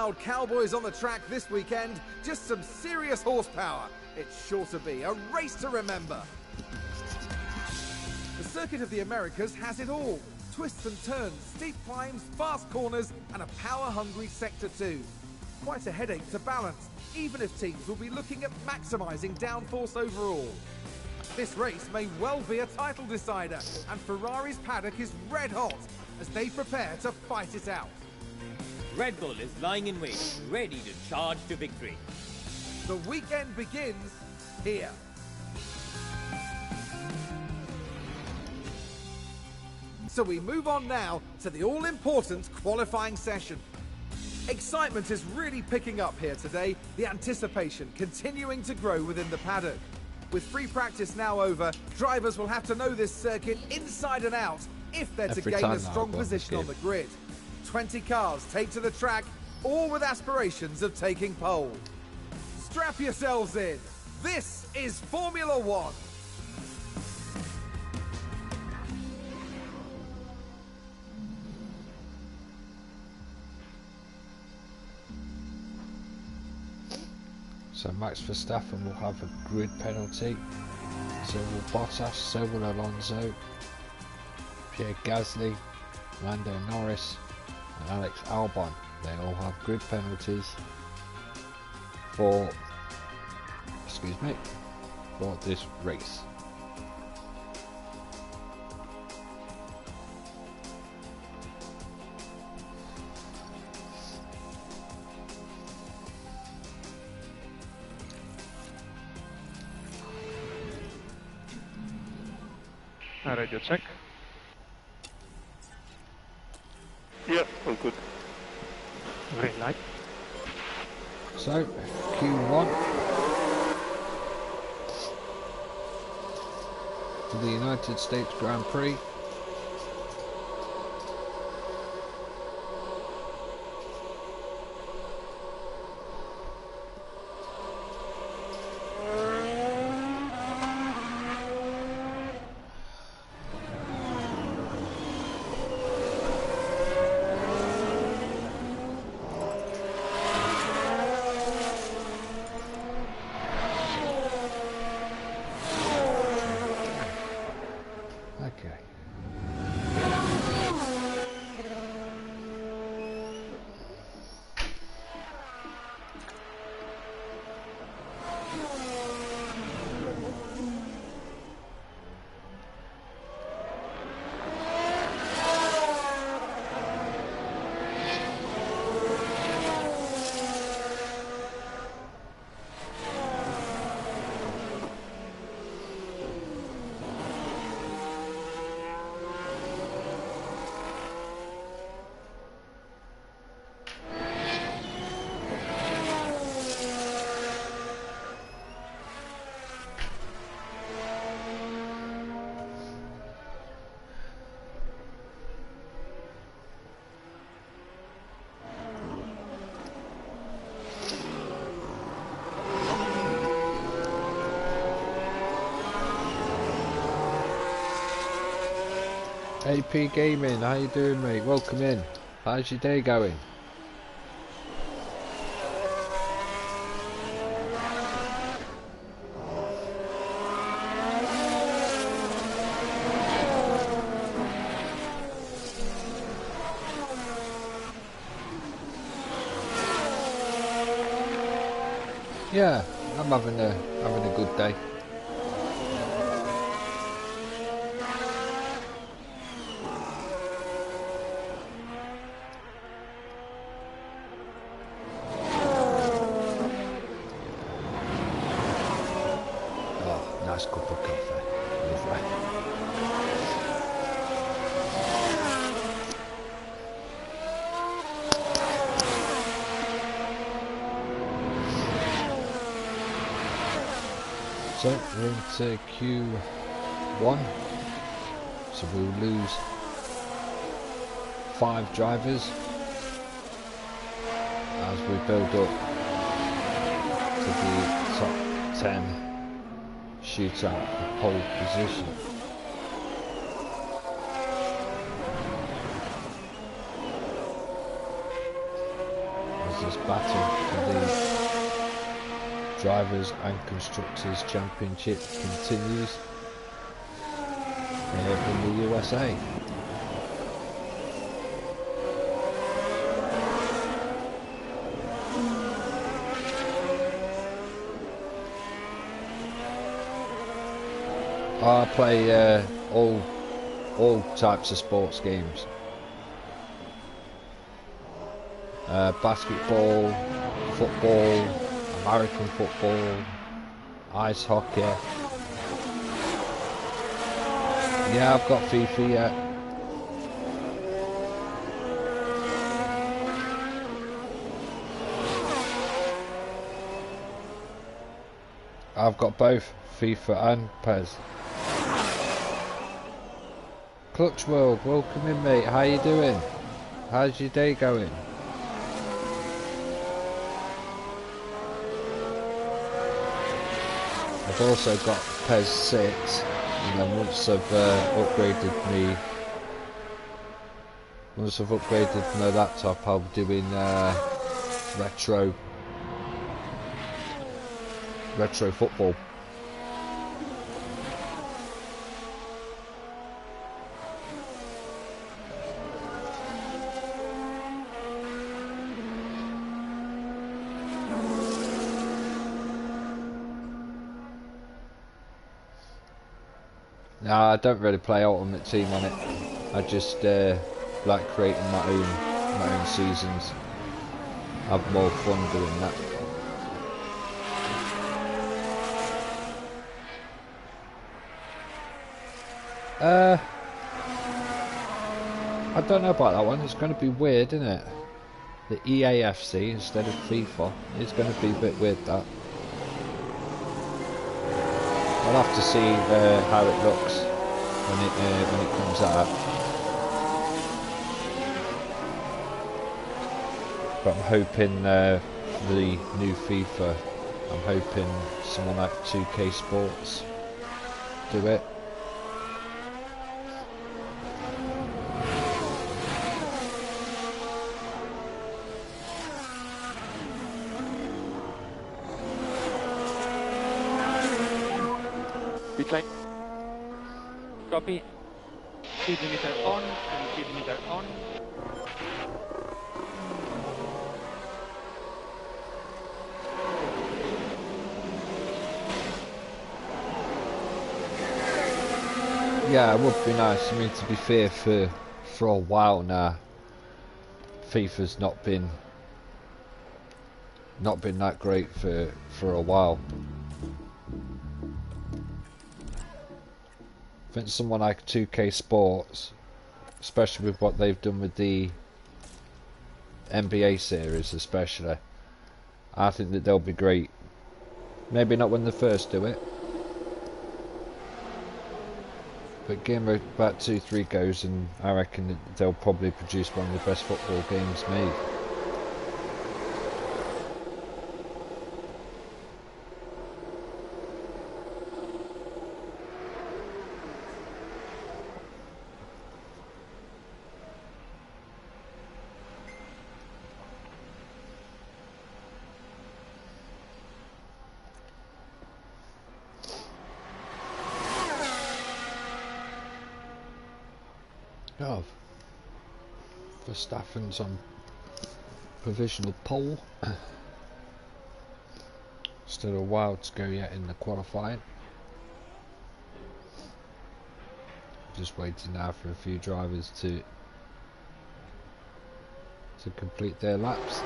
wild cowboys on the track this weekend, just some serious horsepower. It's sure to be a race to remember. The Circuit of the Americas has it all. Twists and turns, steep climbs, fast corners, and a power-hungry Sector 2. Quite a headache to balance, even if teams will be looking at maximising downforce overall. This race may well be a title decider, and Ferrari's paddock is red hot as they prepare to fight it out. Red Bull is lying in wait, ready to charge to victory. The weekend begins here. So we move on now to the all-important qualifying session. Excitement is really picking up here today, the anticipation continuing to grow within the paddock. With free practice now over, drivers will have to know this circuit inside and out if they're to gain a strong position on the grid. 20 cars take to the track, all with aspirations of taking pole. Strap yourselves in. This is Formula One. So Max Verstappen will have a grid penalty, so will Bottas, so will Alonso, Pierre Gasly, Lando Norris and Alex Albon. They all have grid penalties for this race. Radio check. Yeah, all good. Green light. So, Q1 for the United States Grand Prix. AP Gaming, how you doing, mate? Welcome in. How's your day going? Yeah, I'm having a good day. So we're into Q1, so we'll lose 5 drivers as we build up to the top 10 shootout for pole position. As this Drivers and Constructors Championship continues in the USA. I play all types of sports games. Basketball, football, American football, ice hockey. Yeah, I've got FIFA yet. I've got both FIFA and PES. Clutch World, welcome in, mate. How you doing? How's your day going? I've also got PES 6, and then once I've upgraded my laptop, I'll be doing retro football. Nah, I don't really play Ultimate Team on it. I just like creating my own seasons. I have more fun doing that. I don't know about that one. It's going to be weird, isn't it? The EAFC instead of FIFA. It's going to be a bit weird, that. I'll have to see how it looks when it comes out. But I'm hoping the new FIFA, I'm hoping someone like 2K Sports do it. Line. Copy. Speed limiter on and speed limiter on. Yeah, it would be nice. I mean, to be fair, for a while now, FIFA's not been that great for a while. I think someone like 2K Sports, especially with what they've done with the NBA series especially, I think that they'll be great. Maybe not when they first do it, but give them about 2-3 goes and I reckon that they'll probably produce one of the best football games made. Oh, Verstappen's on provisional pole. Still a while to go yet in the qualifying. Just waiting now for a few drivers to complete their laps.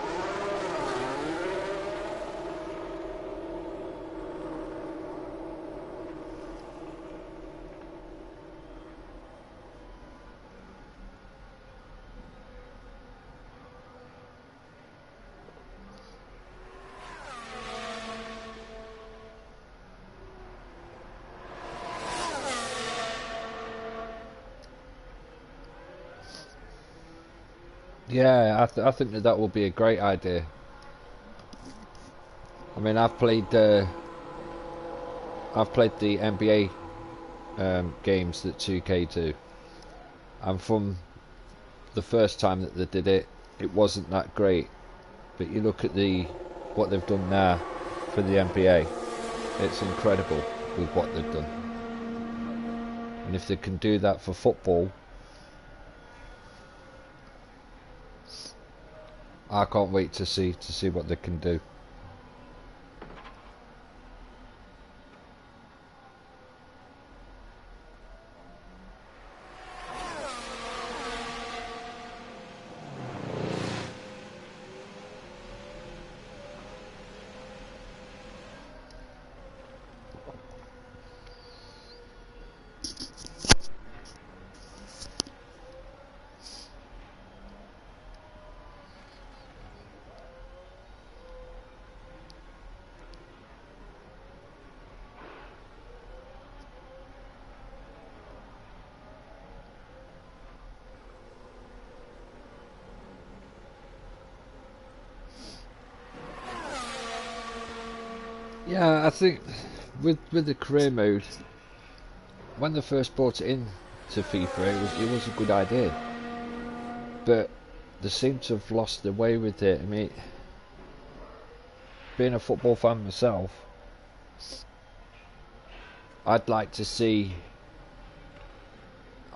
Yeah, I think that will be a great idea. I mean, I've played the NBA games that 2K do, and from the first time that they did it, it wasn't that great. But you look at what they've done now, for the NBA. It's incredible with what they've done. And if they can do that for football, I can't wait to see what they can do. Yeah, I think with the career mode, when they first brought it in to FIFA, it was a good idea, but they seem to have lost their way with it. I mean, being a football fan myself, I'd like to see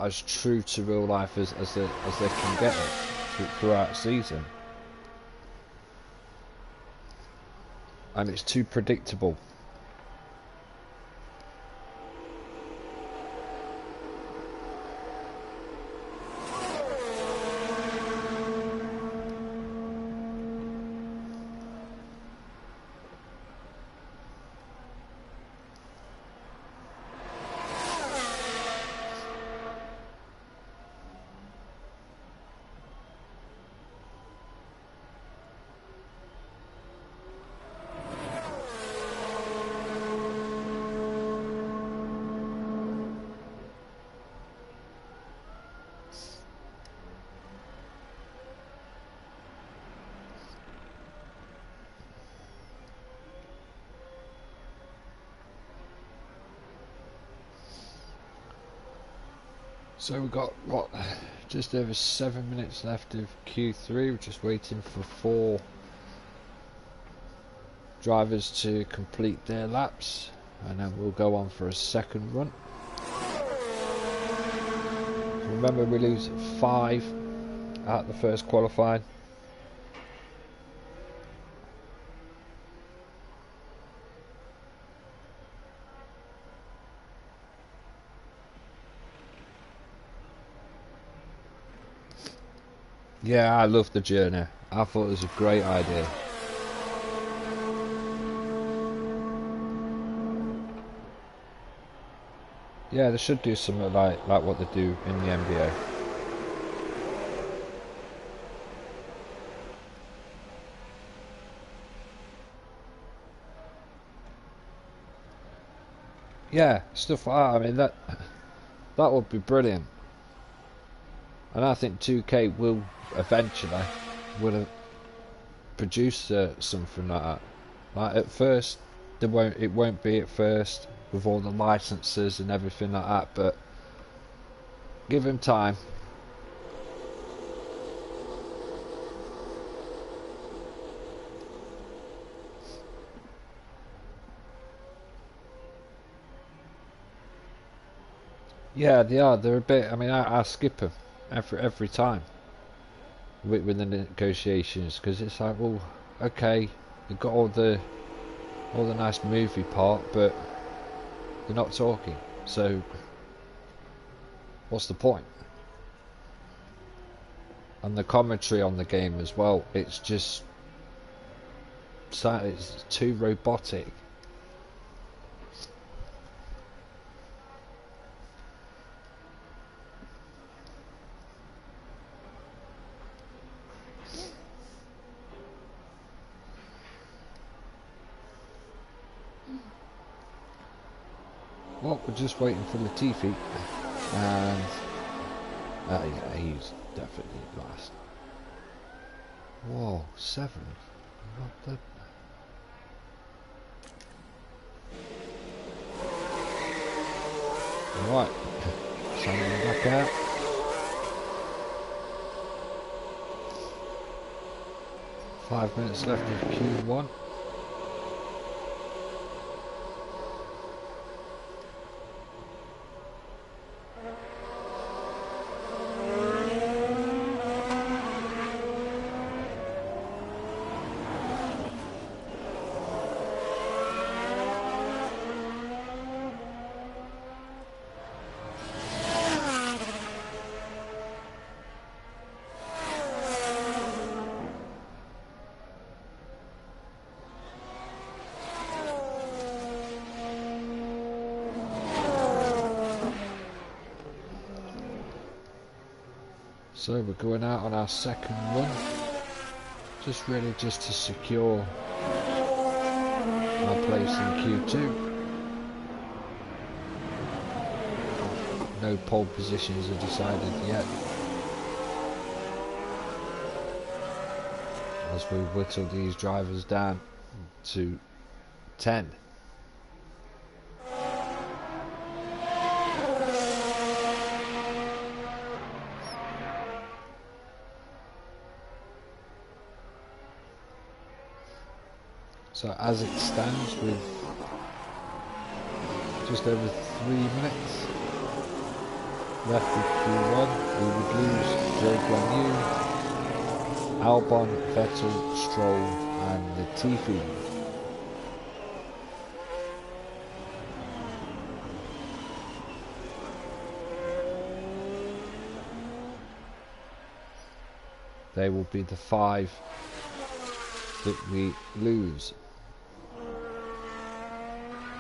as true to real life as they can get it throughout the season. And it's too predictable. So we've got, what, just over 7 minutes left of Q3. We're just waiting for 4 drivers to complete their laps, and then we'll go on for a second run. Remember, we lose 5 at the first qualifying. Yeah, I love the journey. I thought it was a great idea. Yeah, they should do something like what they do in the NBA. Yeah, stuff like that. I mean, that would be brilliant. And I think 2K will eventually produce something like that. Like at first, it won't be at first with all the licenses and everything like that. But give them time. Yeah, they are. They're a bit. I mean, I skip them every time with the negotiations, because it's like, well, okay, you've got all the nice movie part, but you're not talking. So what's the point? And the commentary on the game as well. It's just it's too robotic. Well, we're just waiting for Latifi, and yeah, he's definitely last. Whoa, 7. What the? Right, signing back out. Five minutes left of Q1. So we're going out on our second run, just to secure our place in Q2. No pole positions are decided yet, as we whittle these drivers down to 10. So as it stands, with just over 3 minutes left with Q1, we would lose Joe Guanyu, Albon, Vettel, Stroll and Latifi. They will be the 5 that we lose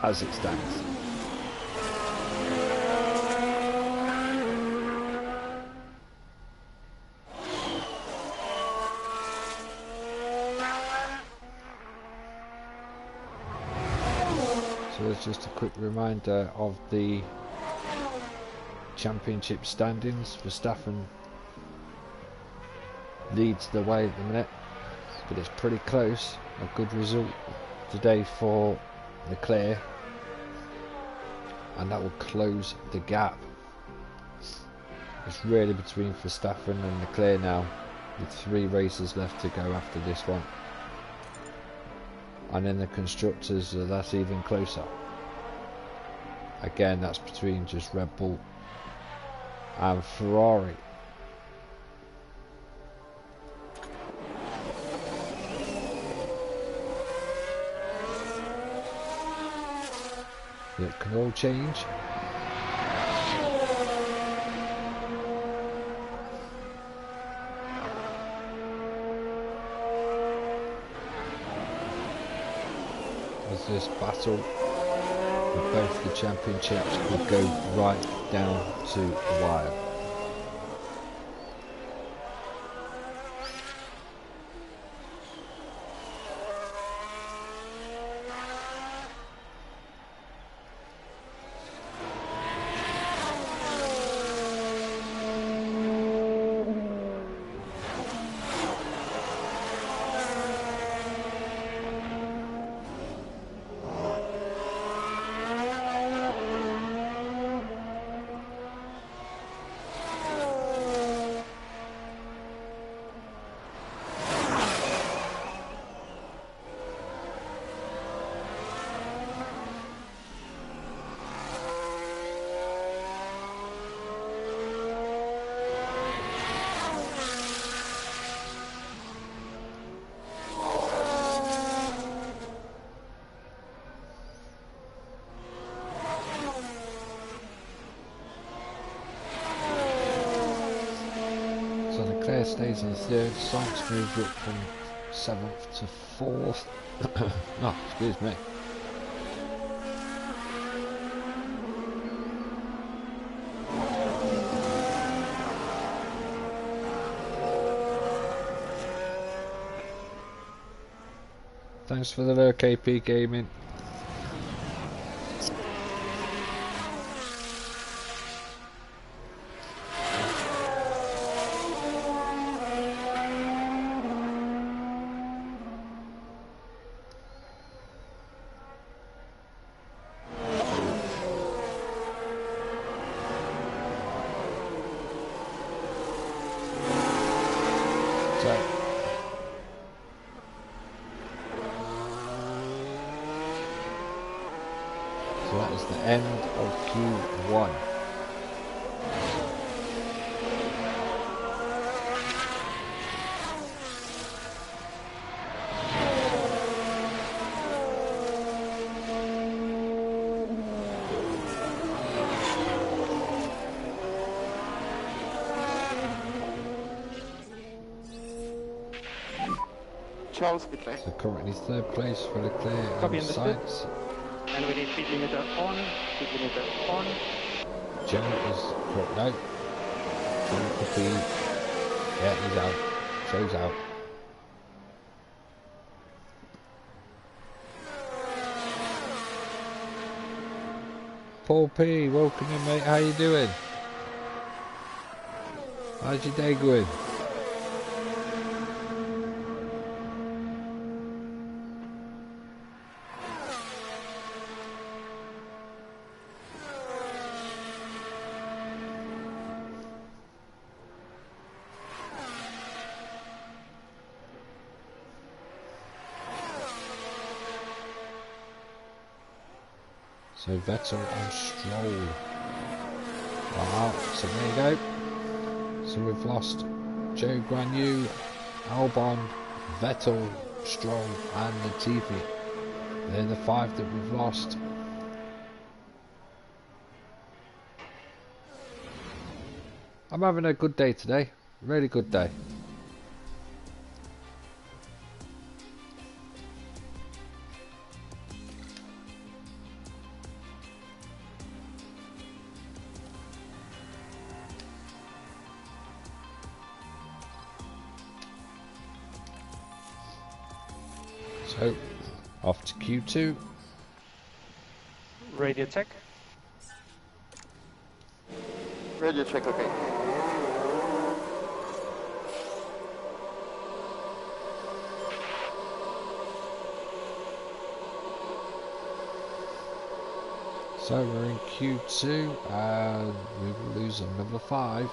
as it stands. So there's just a quick reminder of the championship standings. Verstappen leads the way at the minute, but it's pretty close. A good result today for Leclerc, and that will close the gap. It's really between Verstappen and Leclerc now, with 3 races left to go after this one. And in the constructors, that's even closer. Again, that's between just Red Bull and Ferrari. It can all change. As this battle for both the championships could go right down to the wire. Stays in 3rd, Sainz moved up from 7th to 4th. Oh, excuse me. Thanks for the low KP Gaming. So that is the end of Q1. Charles Leclerc. So currently 3rd place for Leclerc and Sainz. And we need speed limiter on, speed limiter on. Joe is dropped out. Joe could be Yeah, he's out. Show's out. Paul P, welcome in, mate. How you doing? How's your day going? So Vettel and Stroll are out, so there you go. So we've lost Joe Guanyu, Albon, Vettel, Stroll and Latifi. They're the 5 that we've lost. I'm having a good day today, really good day. So, off to Q2. Radio check. Radio check, okay. So we're in Q2 and we will lose another 5.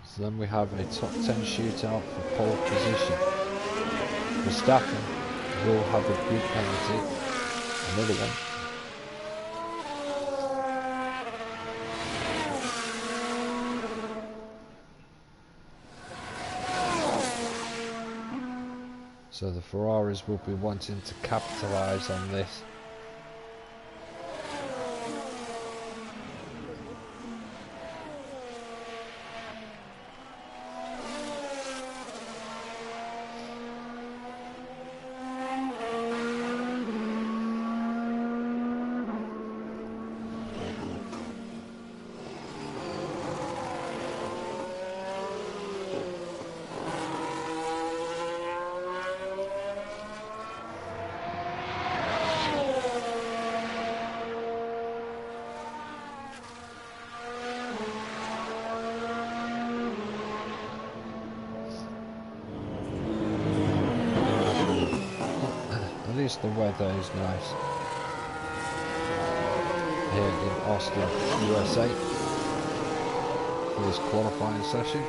So then we have a top 10 shootout for pole position. Verstappen will have a grid penalty, another one. So the Ferraris will be wanting to capitalise on this. At least the weather is nice here in Austin, USA for this qualifying session.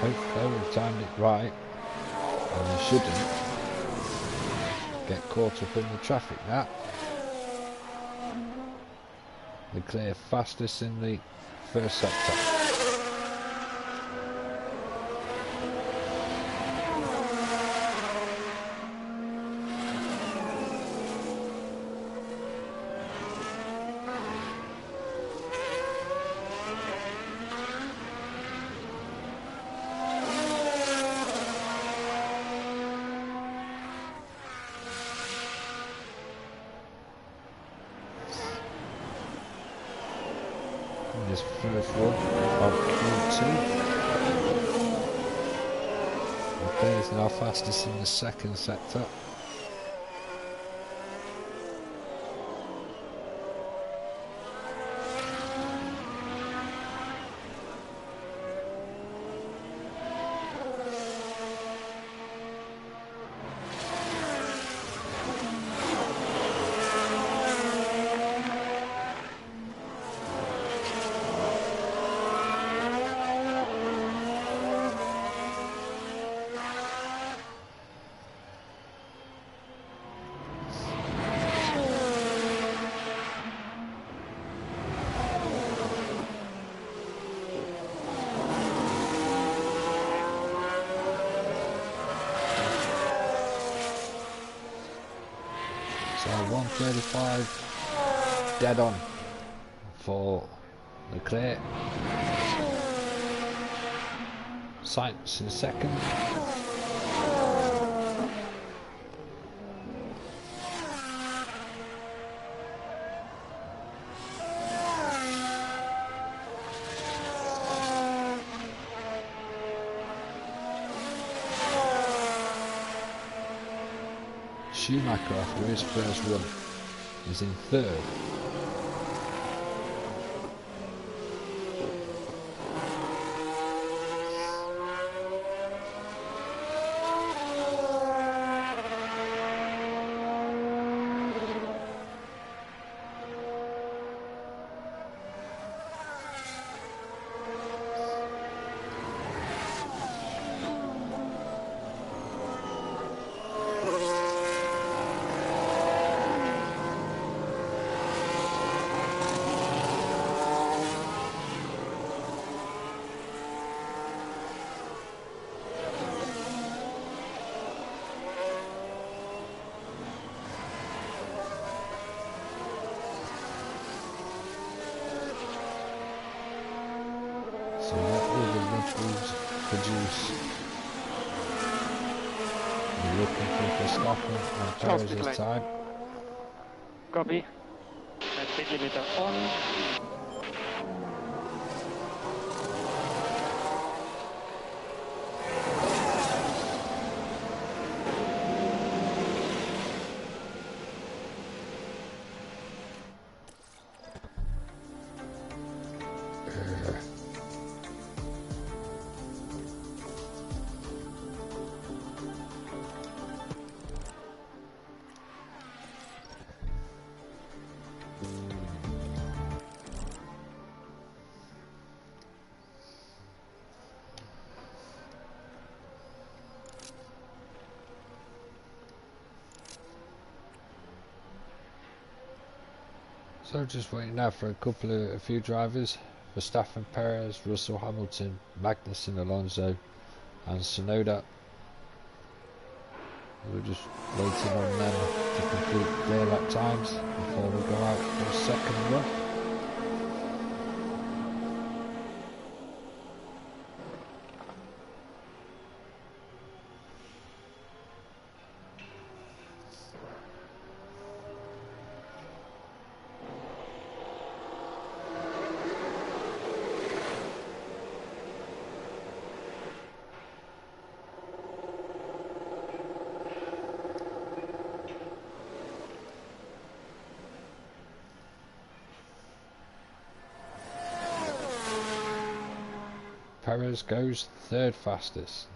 Hopefully we've timed it right and we shouldn't get caught up in the traffic now. The clear fastest in the first sector. This first one of Q2. Okay, it's now fastest in the second sector. 1:35, dead on for Leclerc. Sainz in second. Schumacher, after his first run, is in third. So what will the Red Bulls produce? We're looking for Verstappen and Perez this time. Copy. And speed limiter on. So just waiting now for a few drivers. Verstappen, Perez, Russell, Hamilton, Magnussen, Alonso and Tsunoda. We're just waiting on them to complete their lap times before we go out for a second run. Perez goes third fastest.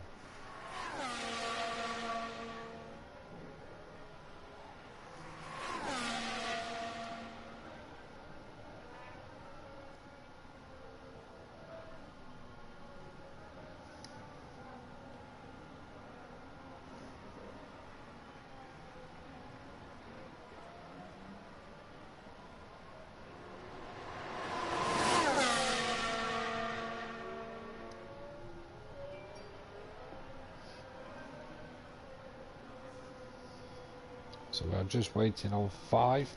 So we're just waiting on 5.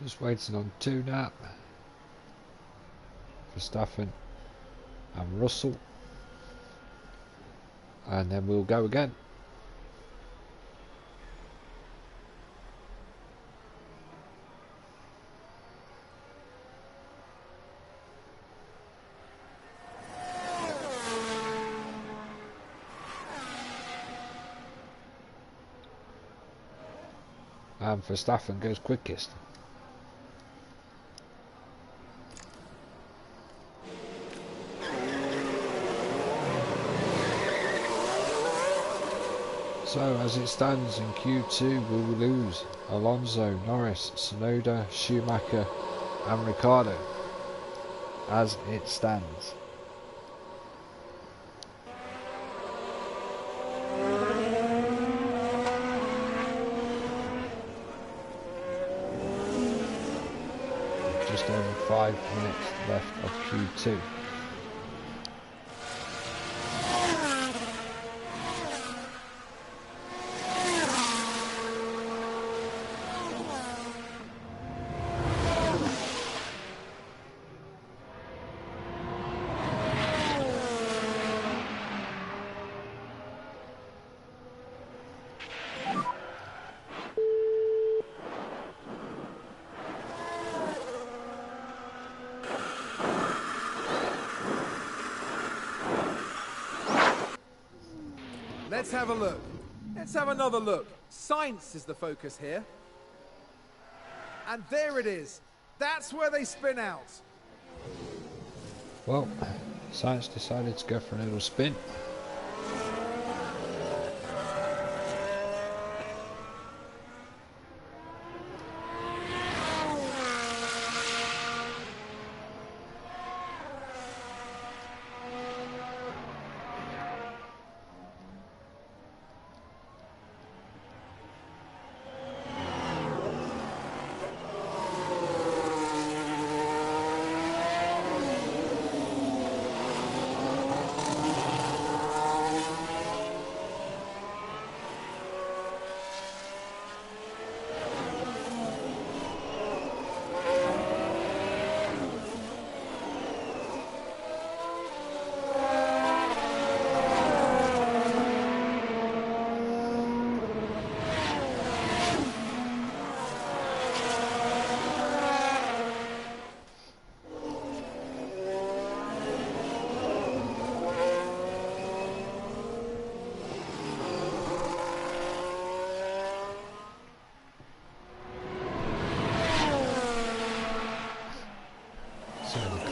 Just waiting on 2 now. Verstappen and Russell. And then we'll go again. And Verstappen goes quickest. So as it stands in Q2, we will lose Alonso, Norris, Tsunoda, Schumacher and Ricciardo. As it stands. Just over 5 minutes left of Q2. Let's have a look. Let's have another look. Science is the focus here. And there it is. That's where they spin out. Well, Science decided to go for a little spin.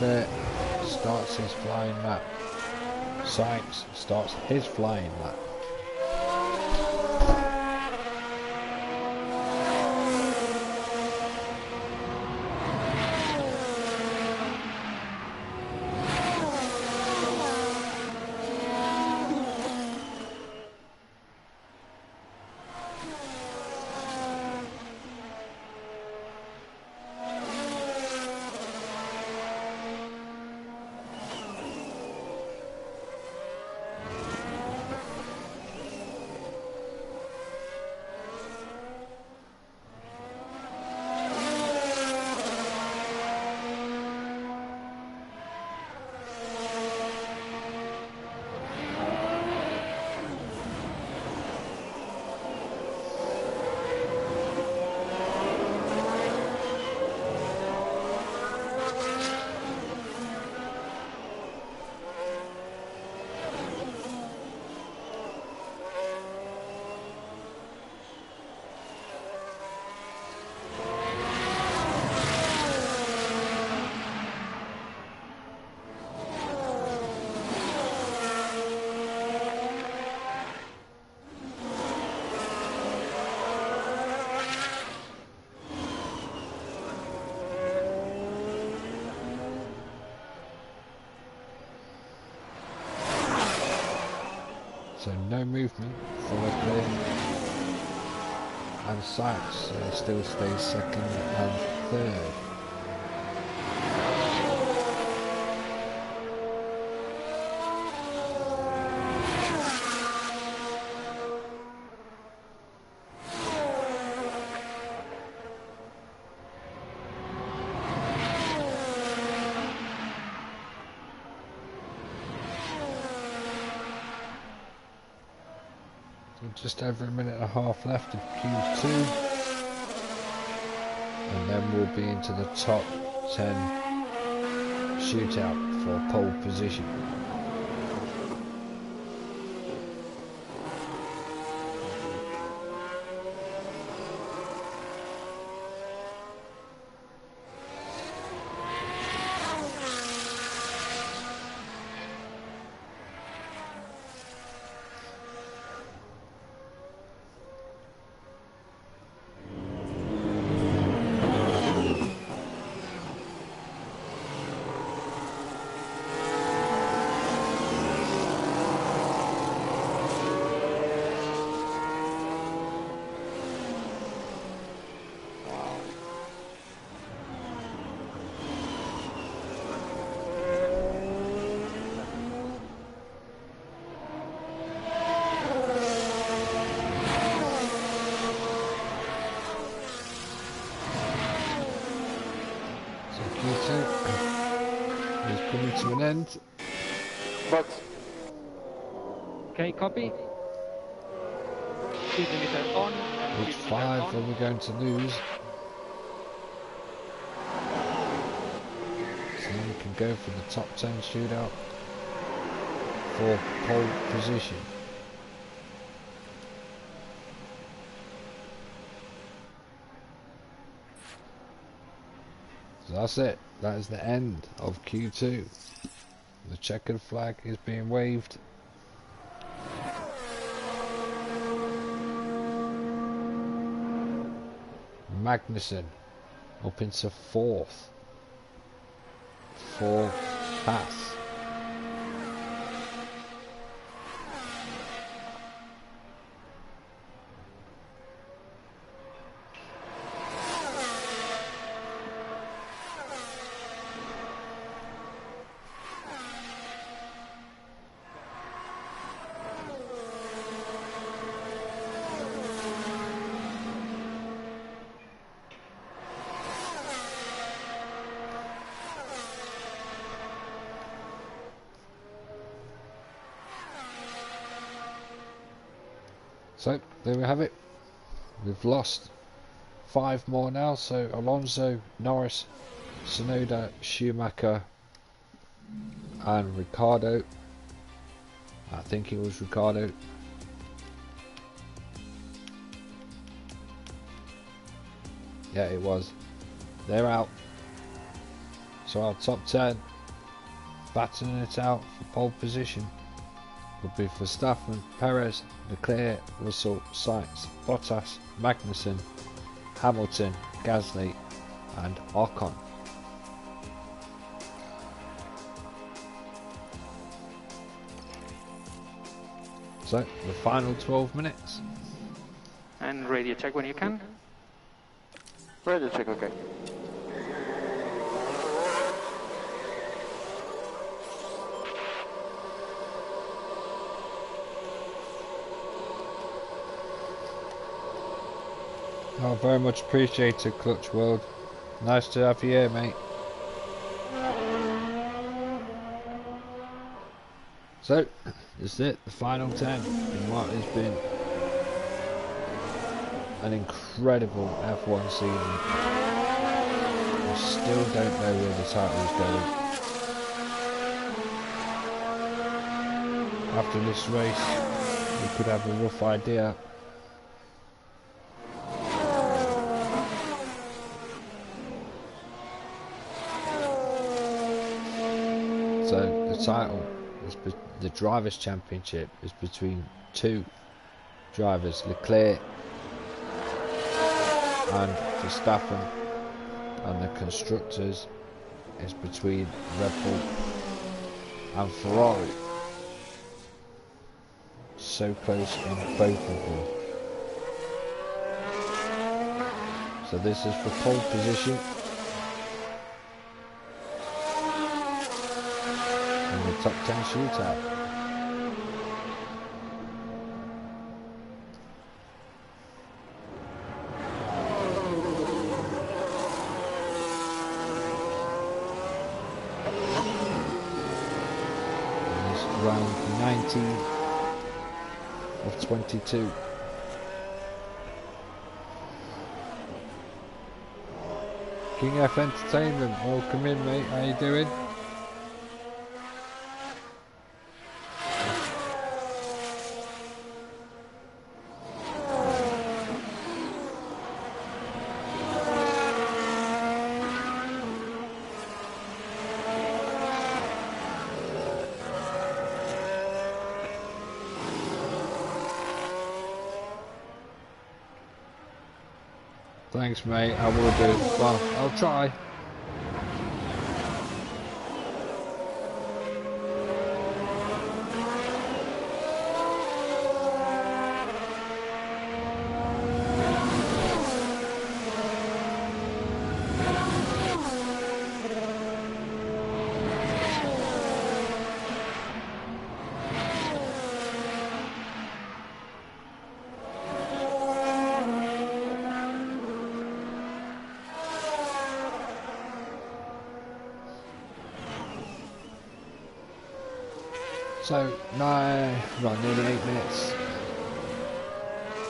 Leclerc starts his flying lap. Sainz starts his flying lap. So no movement for Leclerc, and Sainz still stays second and third. Just over a minute and a half left of Q2, and then we'll be into the top 10 shootout for pole position. end. Box. Okay, copy. Speed limiter on and Which speed limiter 5 on. are we going to lose? So we can go for the top 10 shootout for pole position. So that's it. That is the end of Q2. The checkered flag is being waved. Magnussen up into 4th. 4th pass. So there we have it. We've lost 5 more now. So Alonso, Norris, Tsunoda, Schumacher and Ricciardo. I think it was Ricciardo. Yeah, it was. They're out. So our top 10, battling it out for pole position, would be Verstappen, Perez, Leclerc, Russell, Sainz, Bottas, Magnussen, Hamilton, Gasly and Ocon. So the final 12 minutes. And radio check when you can. Radio check, okay. Oh, very much appreciated, Clutch World. Nice to have you here, mate. So, this is it, the final 10 in what has been an incredible F1 season. I still don't know where the title is going. After this race, we could have a rough idea. So the title, the Drivers' Championship, is between 2 drivers, Leclerc and Verstappen, and the Constructors is between Red Bull and Ferrari. So close in both of them. So this is for pole position. In the top 10 shootout. And it's round 19 of 22. King F Entertainment, welcome in, mate. How you doing? Thanks, mate. I will do. Well, I'll try. So nearly 8 minutes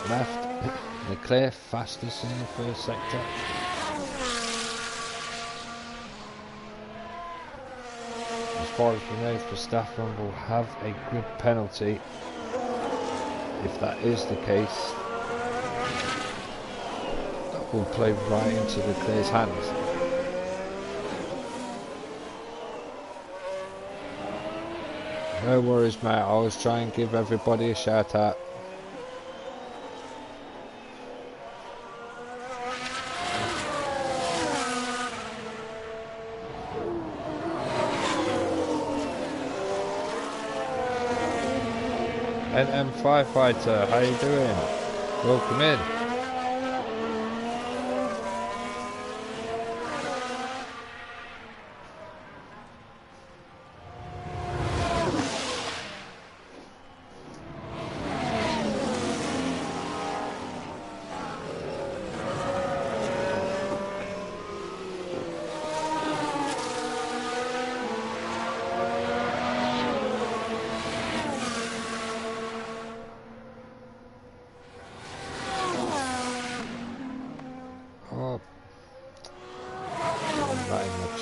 left. Leclerc fastest in the first sector. As far as we know, Verstappen will have a grid penalty. If that is the case, that will play right into Leclerc's hands. No worries, mate. I always try and give everybody a shout out. NM Firefighter, how you doing? Welcome in.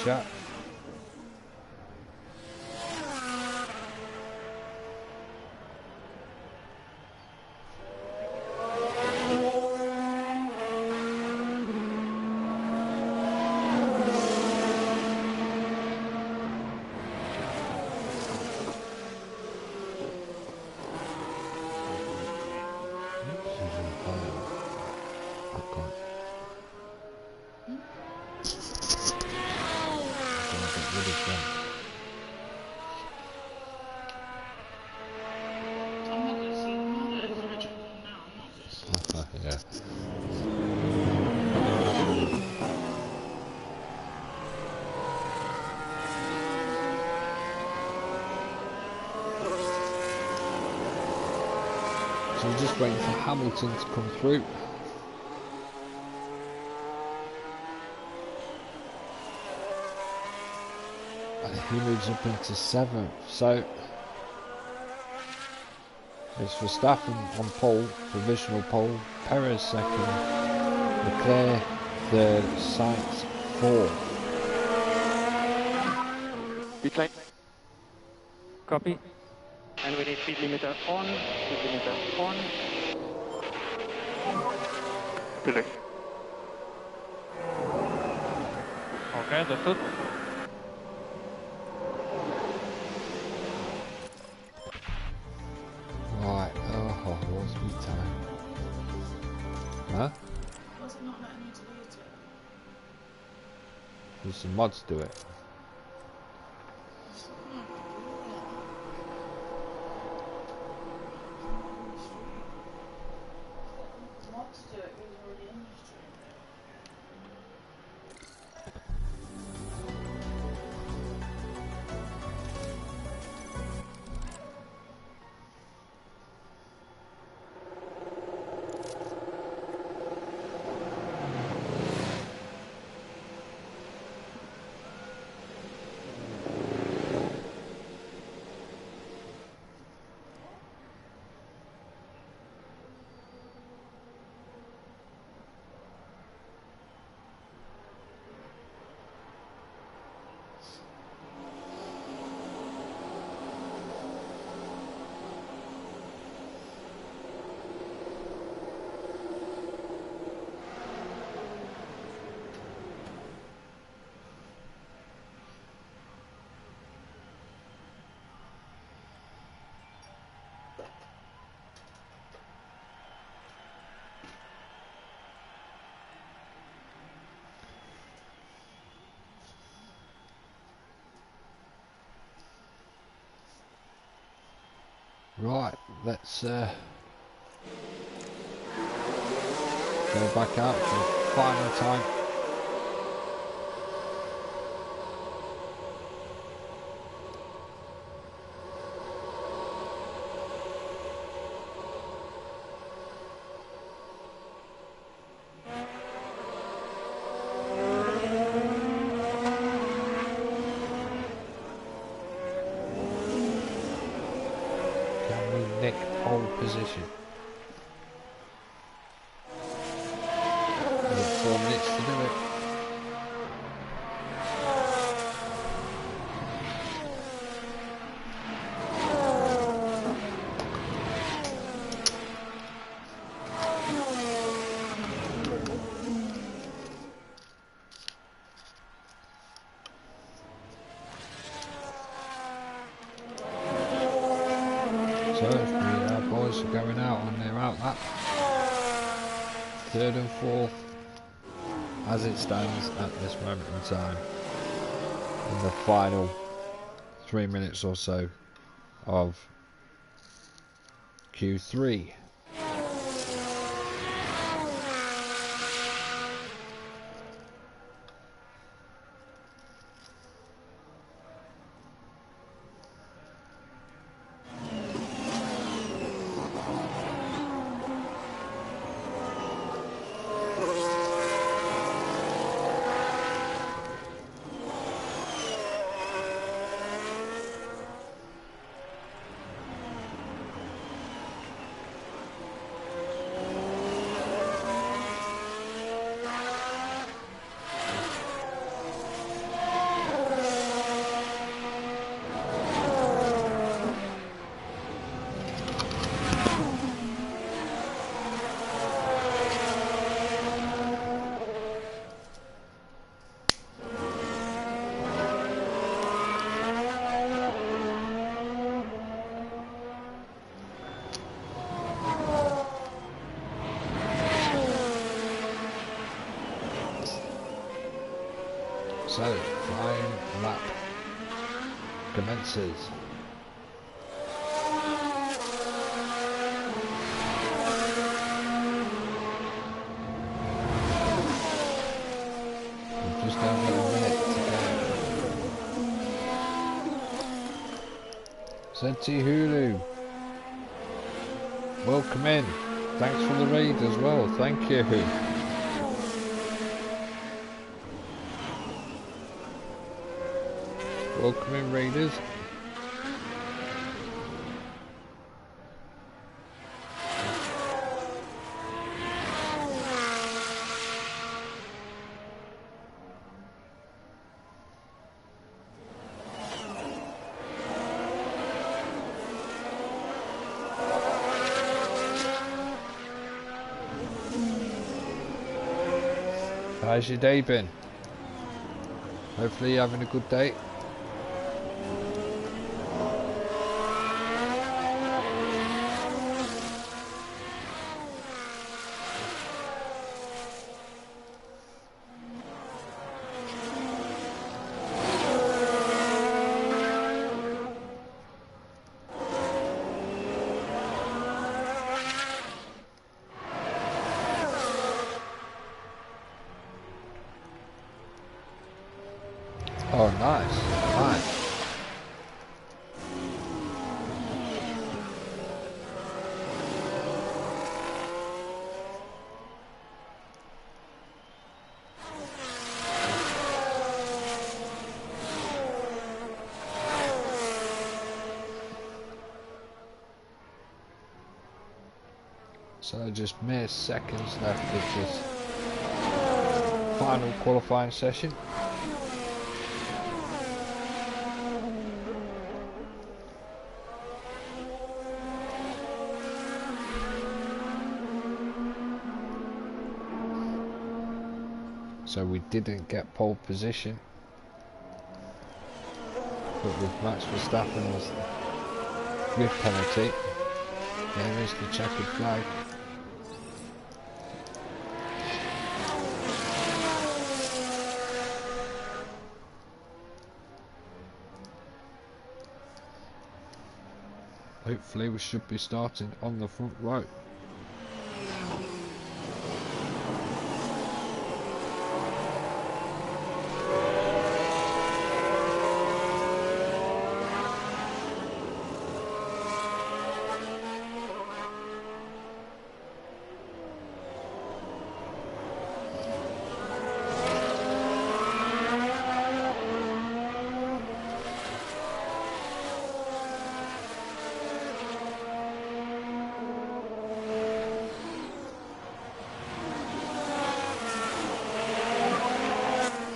Chat. So we're just waiting for Hamilton to come through. And he moves up into 7th. So it's Verstappen on pole, provisional pole, Perez 2nd, Leclerc 3rd, Sainz 4th. Pit lane. Copy. And we need speed limiter on. Speed limiter on. Pit lane. Okay, that's it. Right, what's my time? Huh? Was it not letting you delete it? Does the mods do it? It's not letting you do it. The mods do it, we were already in the stream. Right, let's go back out for the final time. Third and fourth as it stands at this moment in time, in the final 3 minutes or so of Q3. So, flying lap commences. We've just over a minute to go. Senti Hulu, welcome in. Thanks for the raid as well. Thank you. Welcome in, Raiders. How's your day been? Hopefully you're having a good day. Oh, nice, nice. So just mere seconds left of this final qualifying session. So we didn't get pole position, but with Max Verstappen's grid penalty, there is the checkered flag. Hopefully we should be starting on the front row.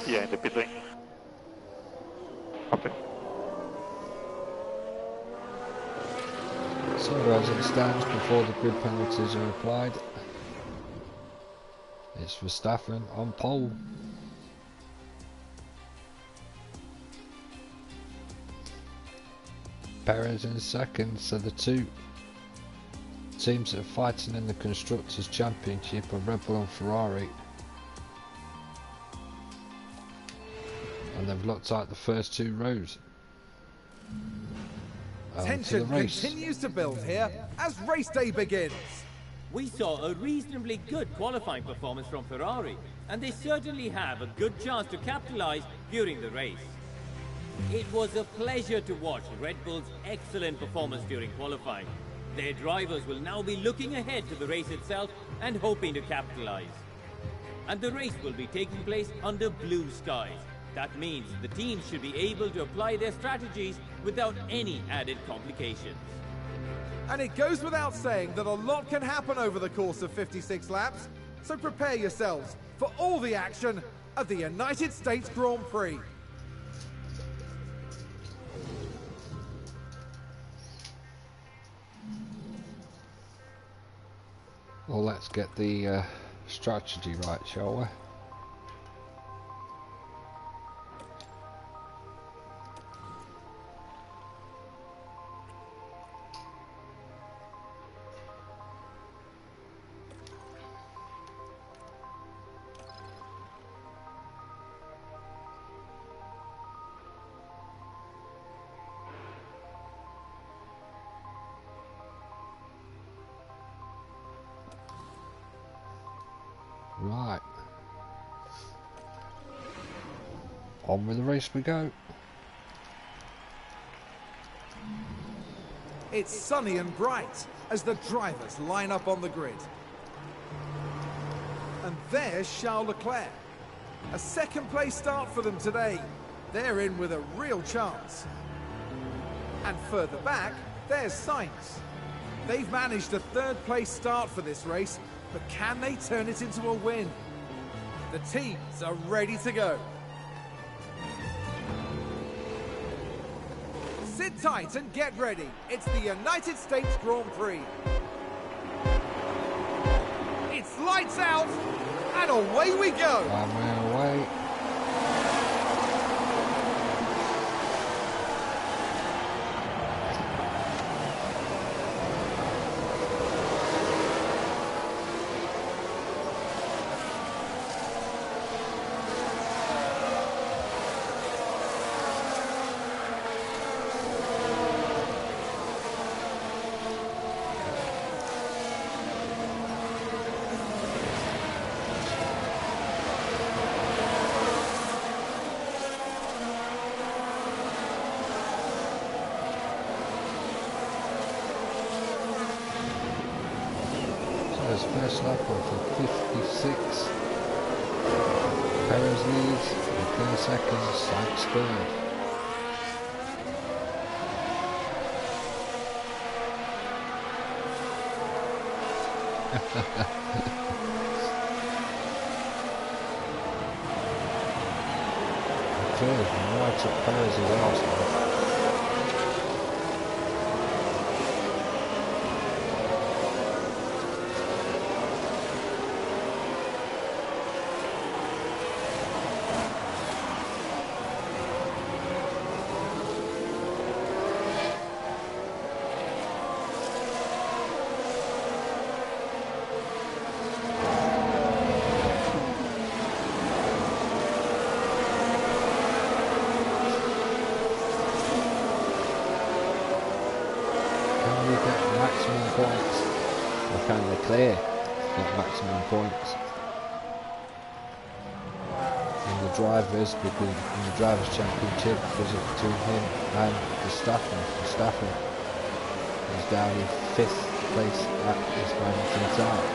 Yeah, in the pit lane. Okay. So as it stands before the grid penalties are applied, it's Verstappen on pole. Perez in second, so the two teams that are fighting in the Constructors' Championship are Red Bull and Ferrari. And they've looked like the first two rows. Tension continues to build here as race day begins. We saw a reasonably good qualifying performance from Ferrari, and they certainly have a good chance to capitalize during the race. It was a pleasure to watch Red Bull's excellent performance during qualifying. Their drivers will now be looking ahead to the race itself and hoping to capitalize. And the race will be taking place under blue skies. That means the teams should be able to apply their strategies without any added complications. And it goes without saying that a lot can happen over the course of 56 laps, so prepare yourselves for all the action of the United States Grand Prix. Well, let's get the strategy right, shall we? Right. On with the race we go. It's sunny and bright as the drivers line up on the grid. And there's Charles Leclerc. A second place start for them today. They're in with a real chance. And further back, there's Sainz. They've managed a third place start for this race, but can they turn it into a win? The teams are ready to go. Sit tight and get ready. It's the United States Grand Prix. It's lights out, and away we go. Away. First lap of 56. Perez leads, Leclerc second, Sainz third. Leclerc right at Perez's arse. Points, or can Leclerc get maximum points? And the drivers, because in the Drivers' Championship, because it's between him and Verstappen. Verstappen is down in 5th place at this moment in time.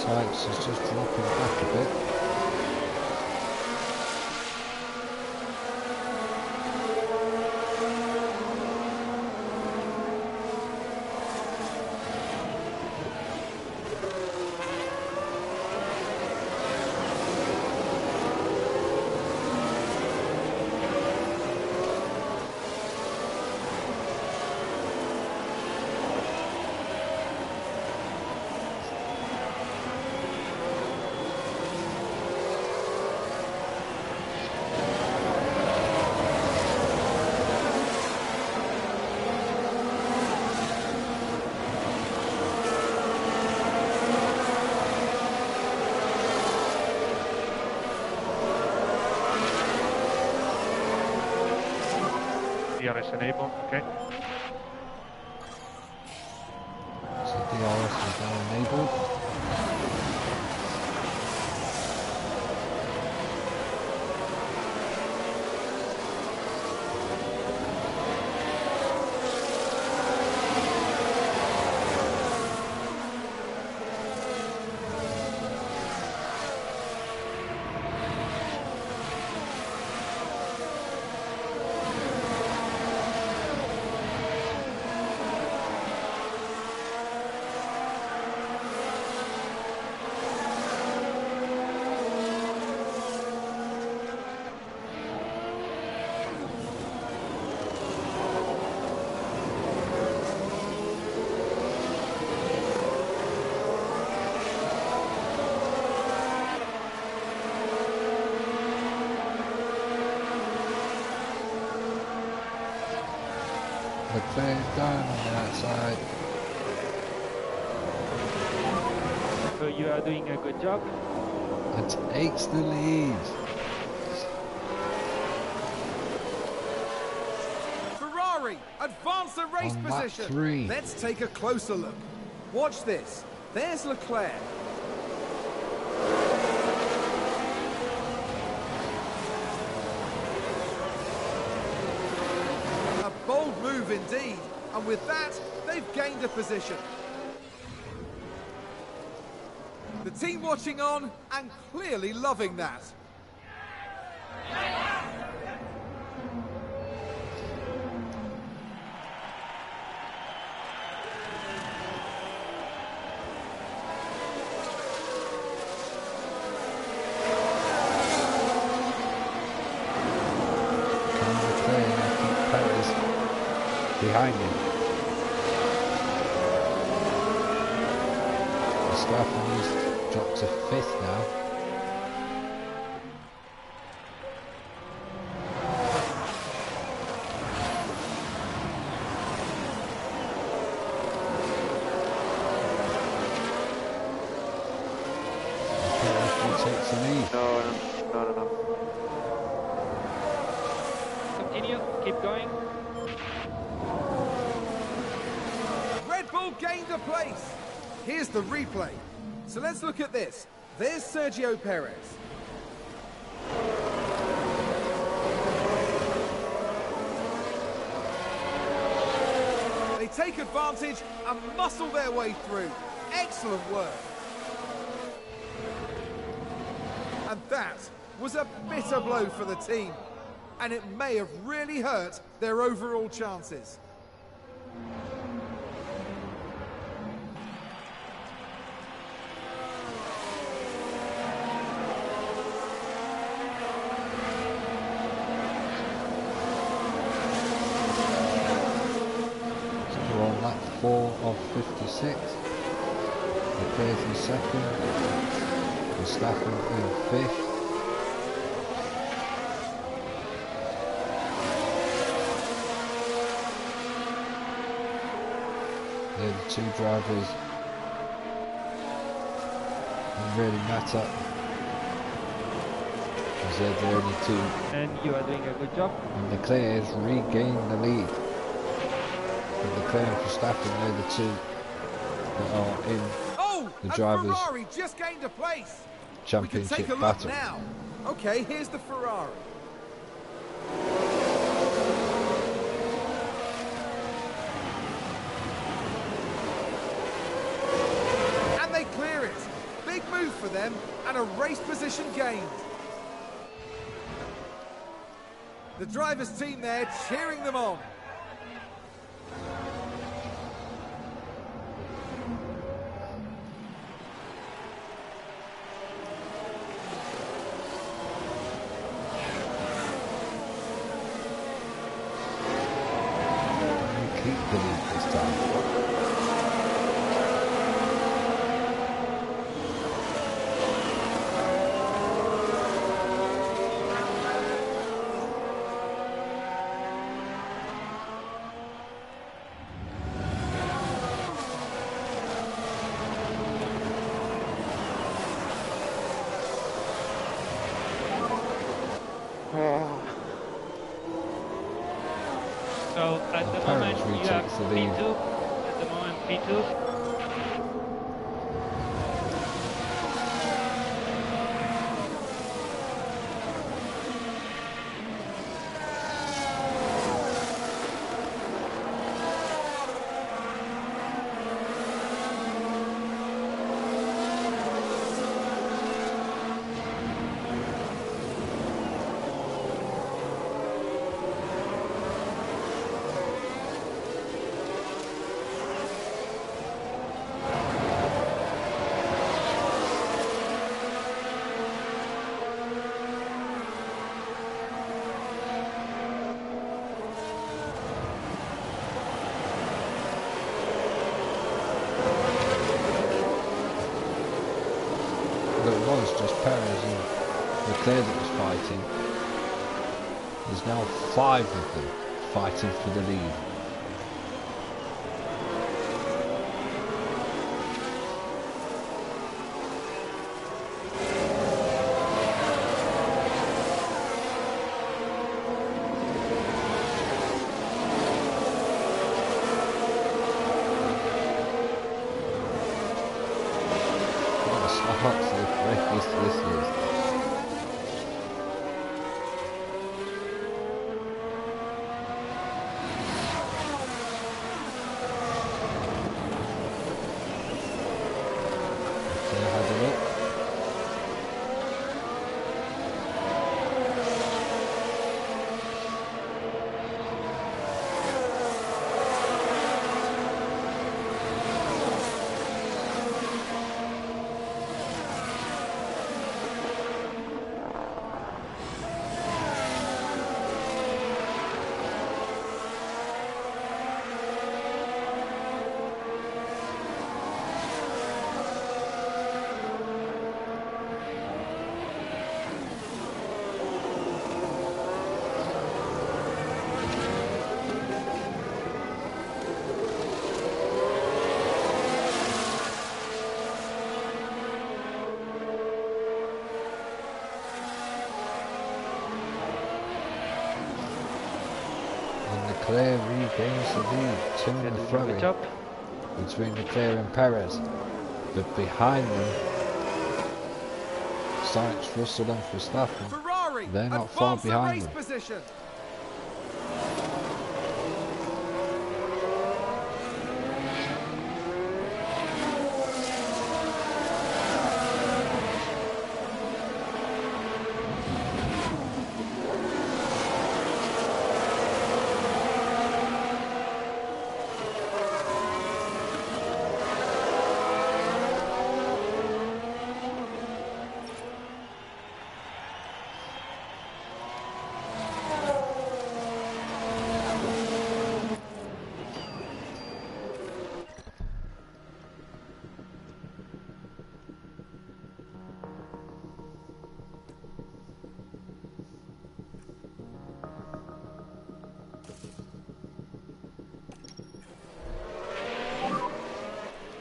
Sainz is just dropping back a bit. DRS enable, okay. So DRS is now enabled. Leclerc's done on the outside. So you are doing a good job. And takes the lead. Ferrari advance the race On lap position. 3. Let's take a closer look. Watch this. There's Leclerc. A bold move indeed, and with that, they've gained a position. The team watching on and clearly loving that. Behind him. Verstappen is dropped to 5th now. Perez takes the lead. No. Continue, keep going. Red Bull gained a place. Here's the replay. So let's look at this. There's Sergio Perez. They take advantage and muscle their way through. Excellent work. And that was a bitter blow for the team. And it may have really hurt their overall chances. We're on lap 4 of 56. Leclerc in 2nd. Verstappen in 5th. They're the two drivers that really matter, because they're the only two. And you are doing a good job. And Leclerc has regained the lead. But Leclerc and Verstappen, they're the two that are in Oh, the and drivers' Ferrari just gained a place. We can championship take a look battle. now. Okay, here's the Ferrari. And they clear it. Big move for them and a race position gained. The driver's team there cheering them on. Keep the lead this time. At the Perez moment, you have retakes the lead. P2. At the moment, P2. It was just Perez and Leclerc that was fighting. There's now 5 of them fighting for the lead. This is. Leclerc regains the lead, two in the throwing between Leclerc and Perez, but behind them, Sainz, Russell and Verstappen, Ferrari they're not far advance the behind race them. position.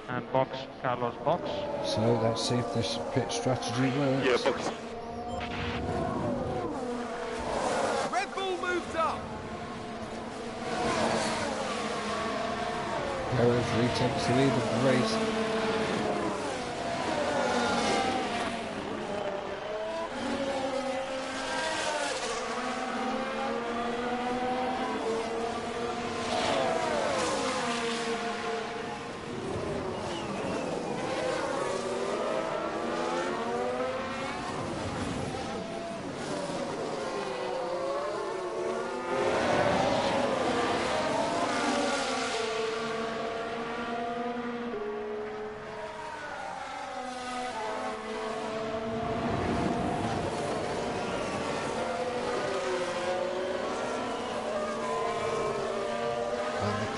And box, Carlos box. So let's see if this pit strategy works. Yeah, box. Red Bull moved up. Perez retakes the lead of the race.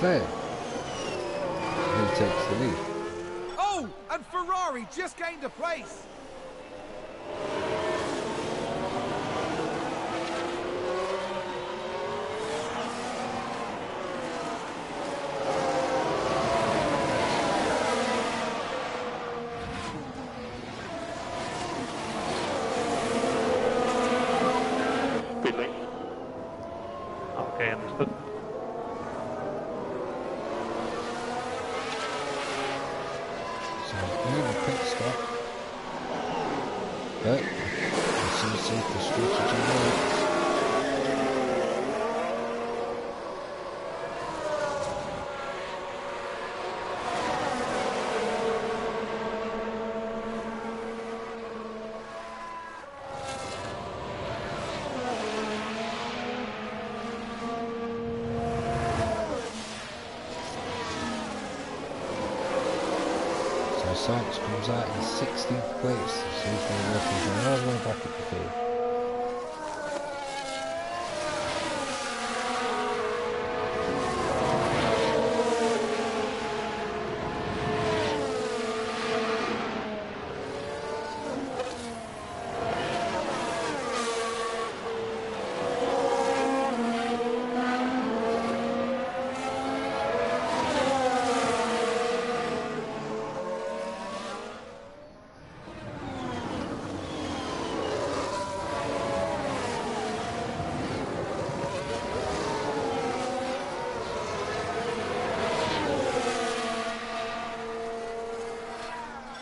Leclerc retakes the lead. Oh, and Ferrari just gained a place. Pit lane. Okay, understood. So he's doing a pit stop. But let's see if the strategy works. Sykes comes out in 16th place, so he's going to work his way all the way back at the field.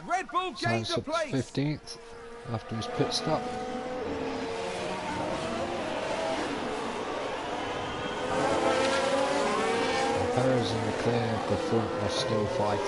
Red Bull gained Sainz a up to place. 15th after his pit stop. And Perez and Leclerc at the front are still fighting.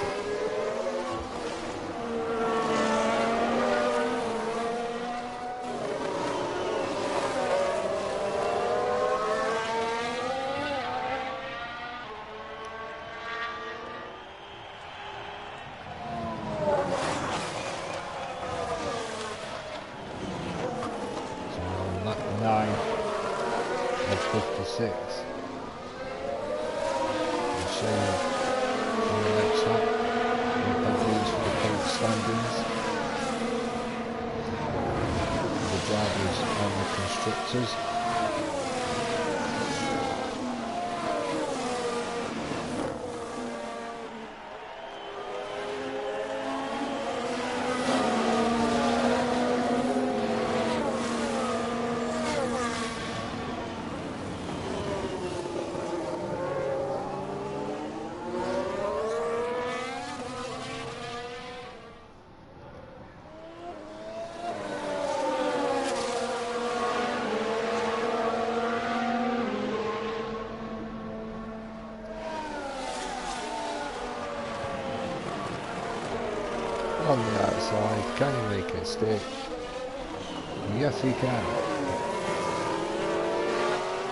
On the outside, can he make it stick? Yes he can.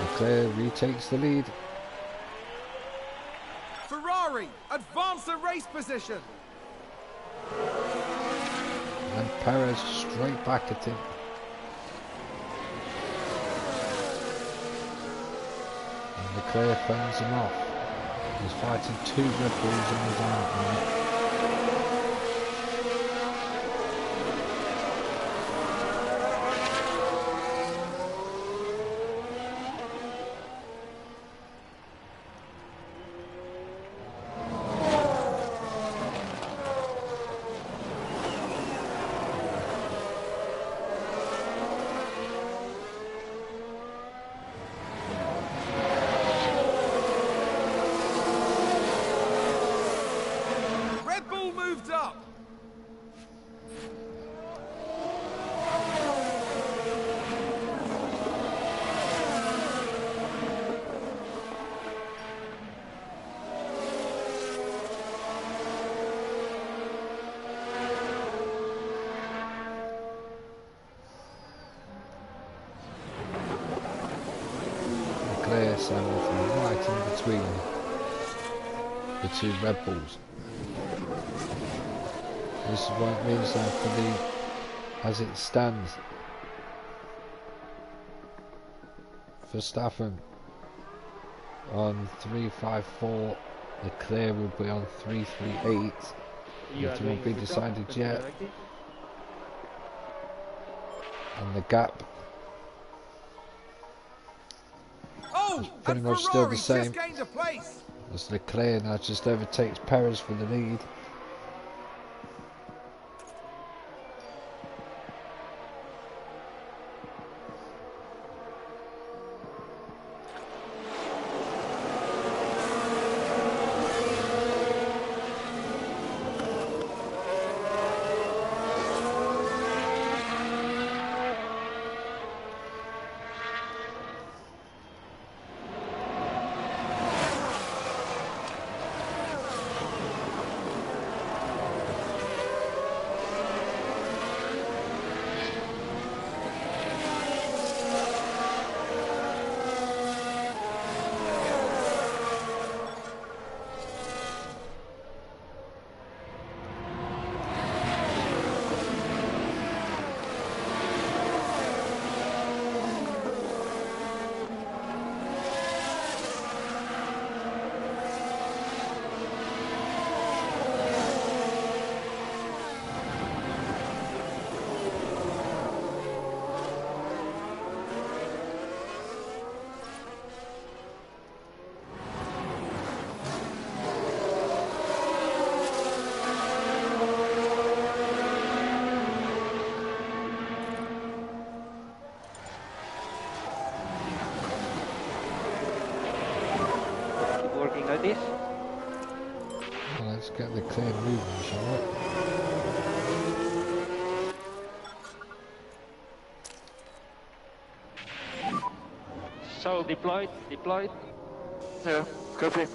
Leclerc retakes the lead. Ferrari advance the race position. And Perez straight back at him. And Leclerc fends him off. He's fighting two Red Bulls on his arm now. Moved up. Leclerc sandwiched right in between the two Red Bulls. This is what it means then for the, as it stands, Verstappen on 354, Leclerc will be on 338. It won't be decided yet. And the gap is pretty much still the same, as Leclerc now just overtakes Perez for the lead. get the clear movement, shall we? So deployed. Yeah, copy.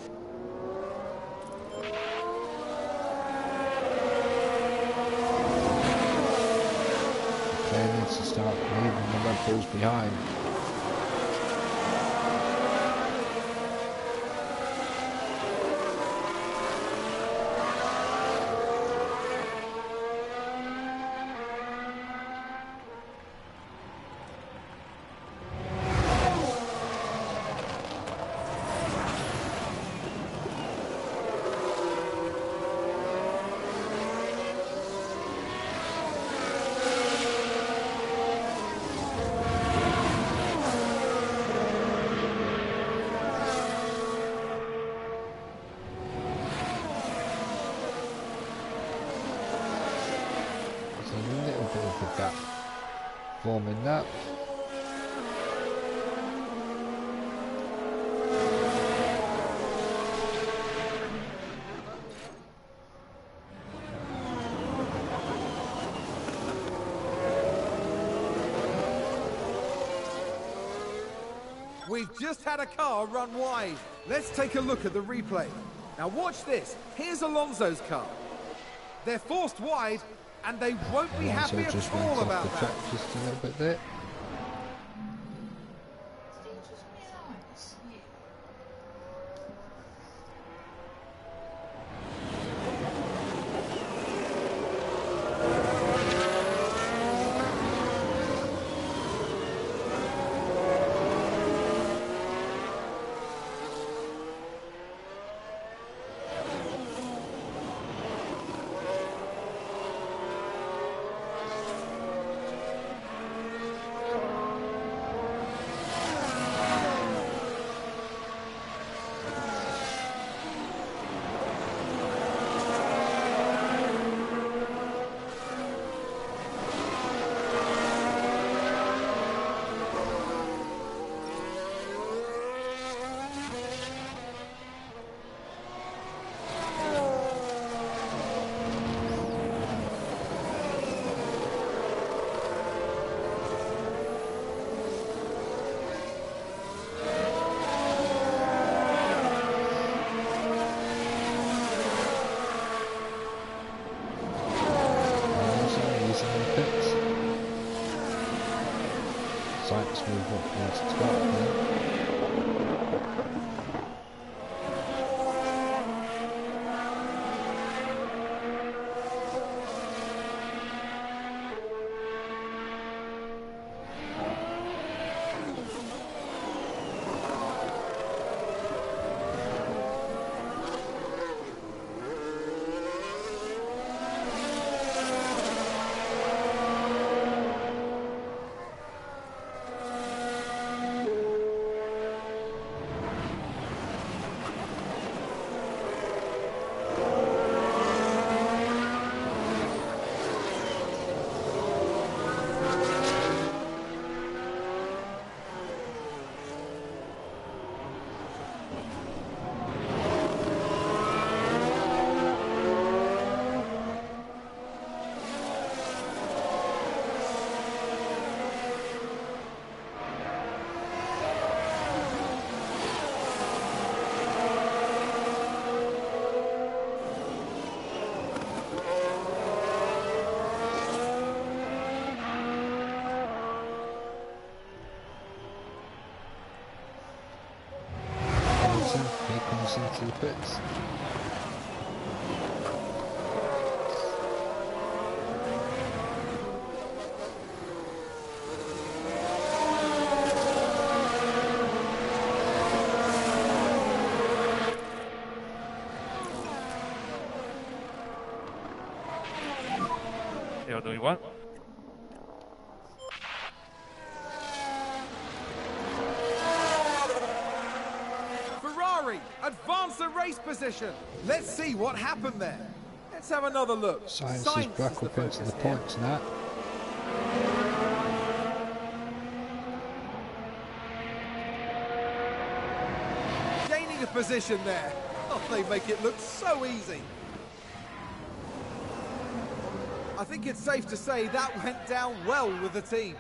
They need to start leaving the Red Bulls behind. That forming that. We've just had a car run wide. Let's take a look at the replay. Now watch this. Here's Alonso's car. They're forced wide, and they won't be Alonso happy just at went all off about the that. track just a little bit there. Let's move up towards the top now. He comes into the pits. You're doing what? Ferrari advance the race position. Let's see what happened there. Let's have another look. Science is back up into the points now. Gaining a position there. Oh, they make it look so easy. I think it's safe to say that went down well with the team.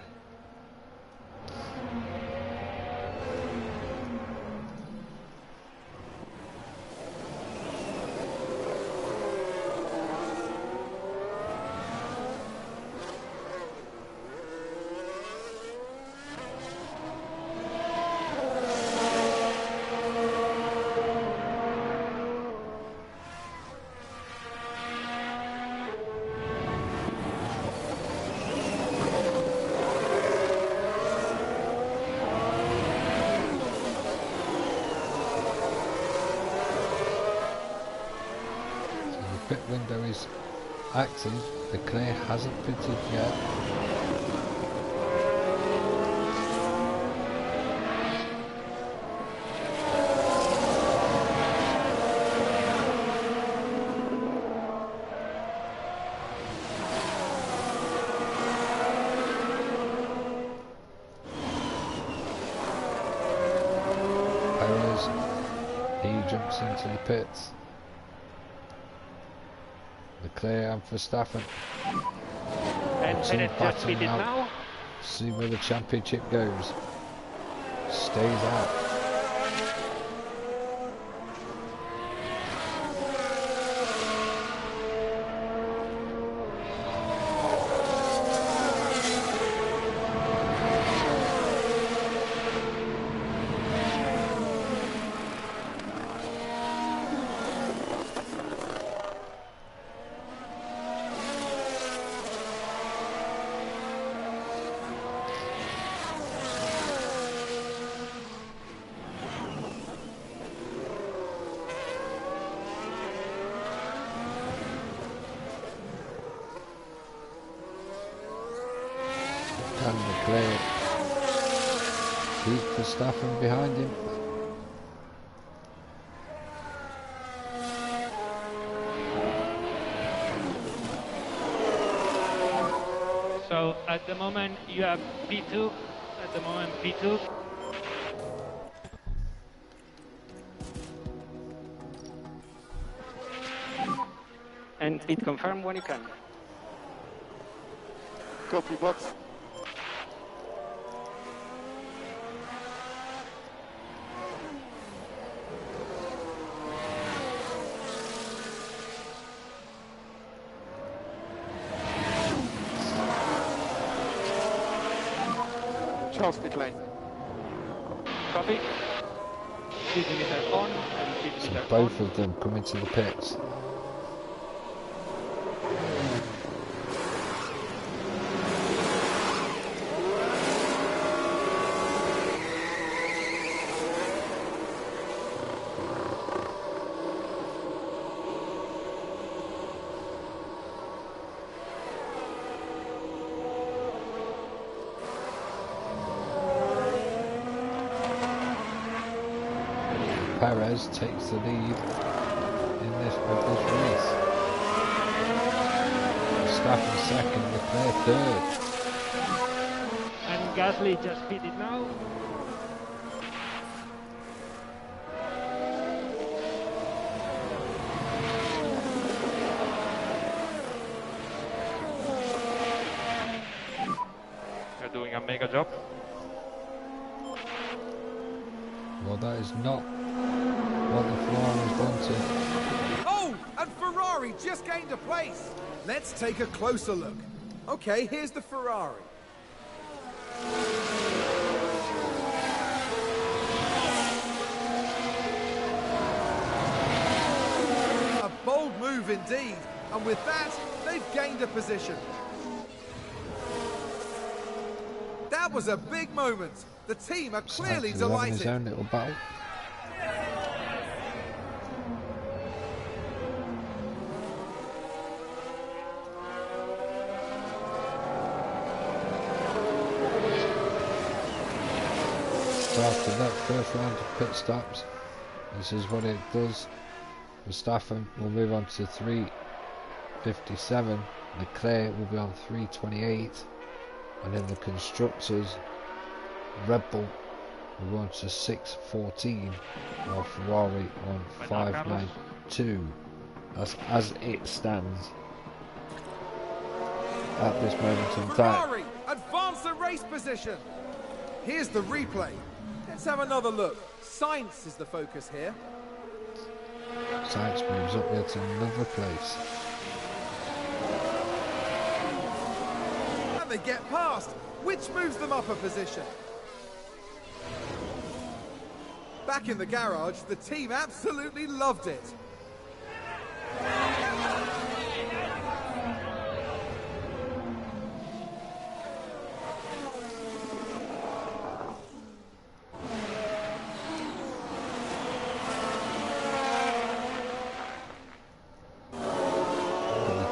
Pit window is active. Leclerc hasn't pitted yet. Perez, he jumps into the pits. Leclerc and Verstappen. And Perez just beat it now. See where the championship goes. Stays out. Can Leclerc keep Verstappen behind him? So at the moment you have P2. At the moment P2. And pit confirm when you can. Copy, box. Charles, pit lane. Copy. Speed limiter on and speed So limiter both on. of them come into the pits. Perez takes the lead in this race. Verstappen second, Leclerc third. And Gasly just beat it now. They're doing a mega job. Well, that is not what the Ferraris wanted. Oh, and Ferrari just gained a place. Let's take a closer look. Okay, here's the Ferrari. A bold move indeed, and with that, they've gained a position. That was a big moment. The team are clearly Sainz is having his delighted. own little battle. So after that first round of pit stops, this is what it does. Verstappen will move on to 3:57. Leclerc will be on 3:28, and in the constructors, Red Bull will go on to 6:14, while Ferrari on 5:92. That's as it stands. at this moment in time. Ferrari advance the race position. Here's the replay. Let's have another look. Science is the focus here. Sainz moves up here to another place. And they get past, which moves them up a position. Back in the garage, the team absolutely loved it.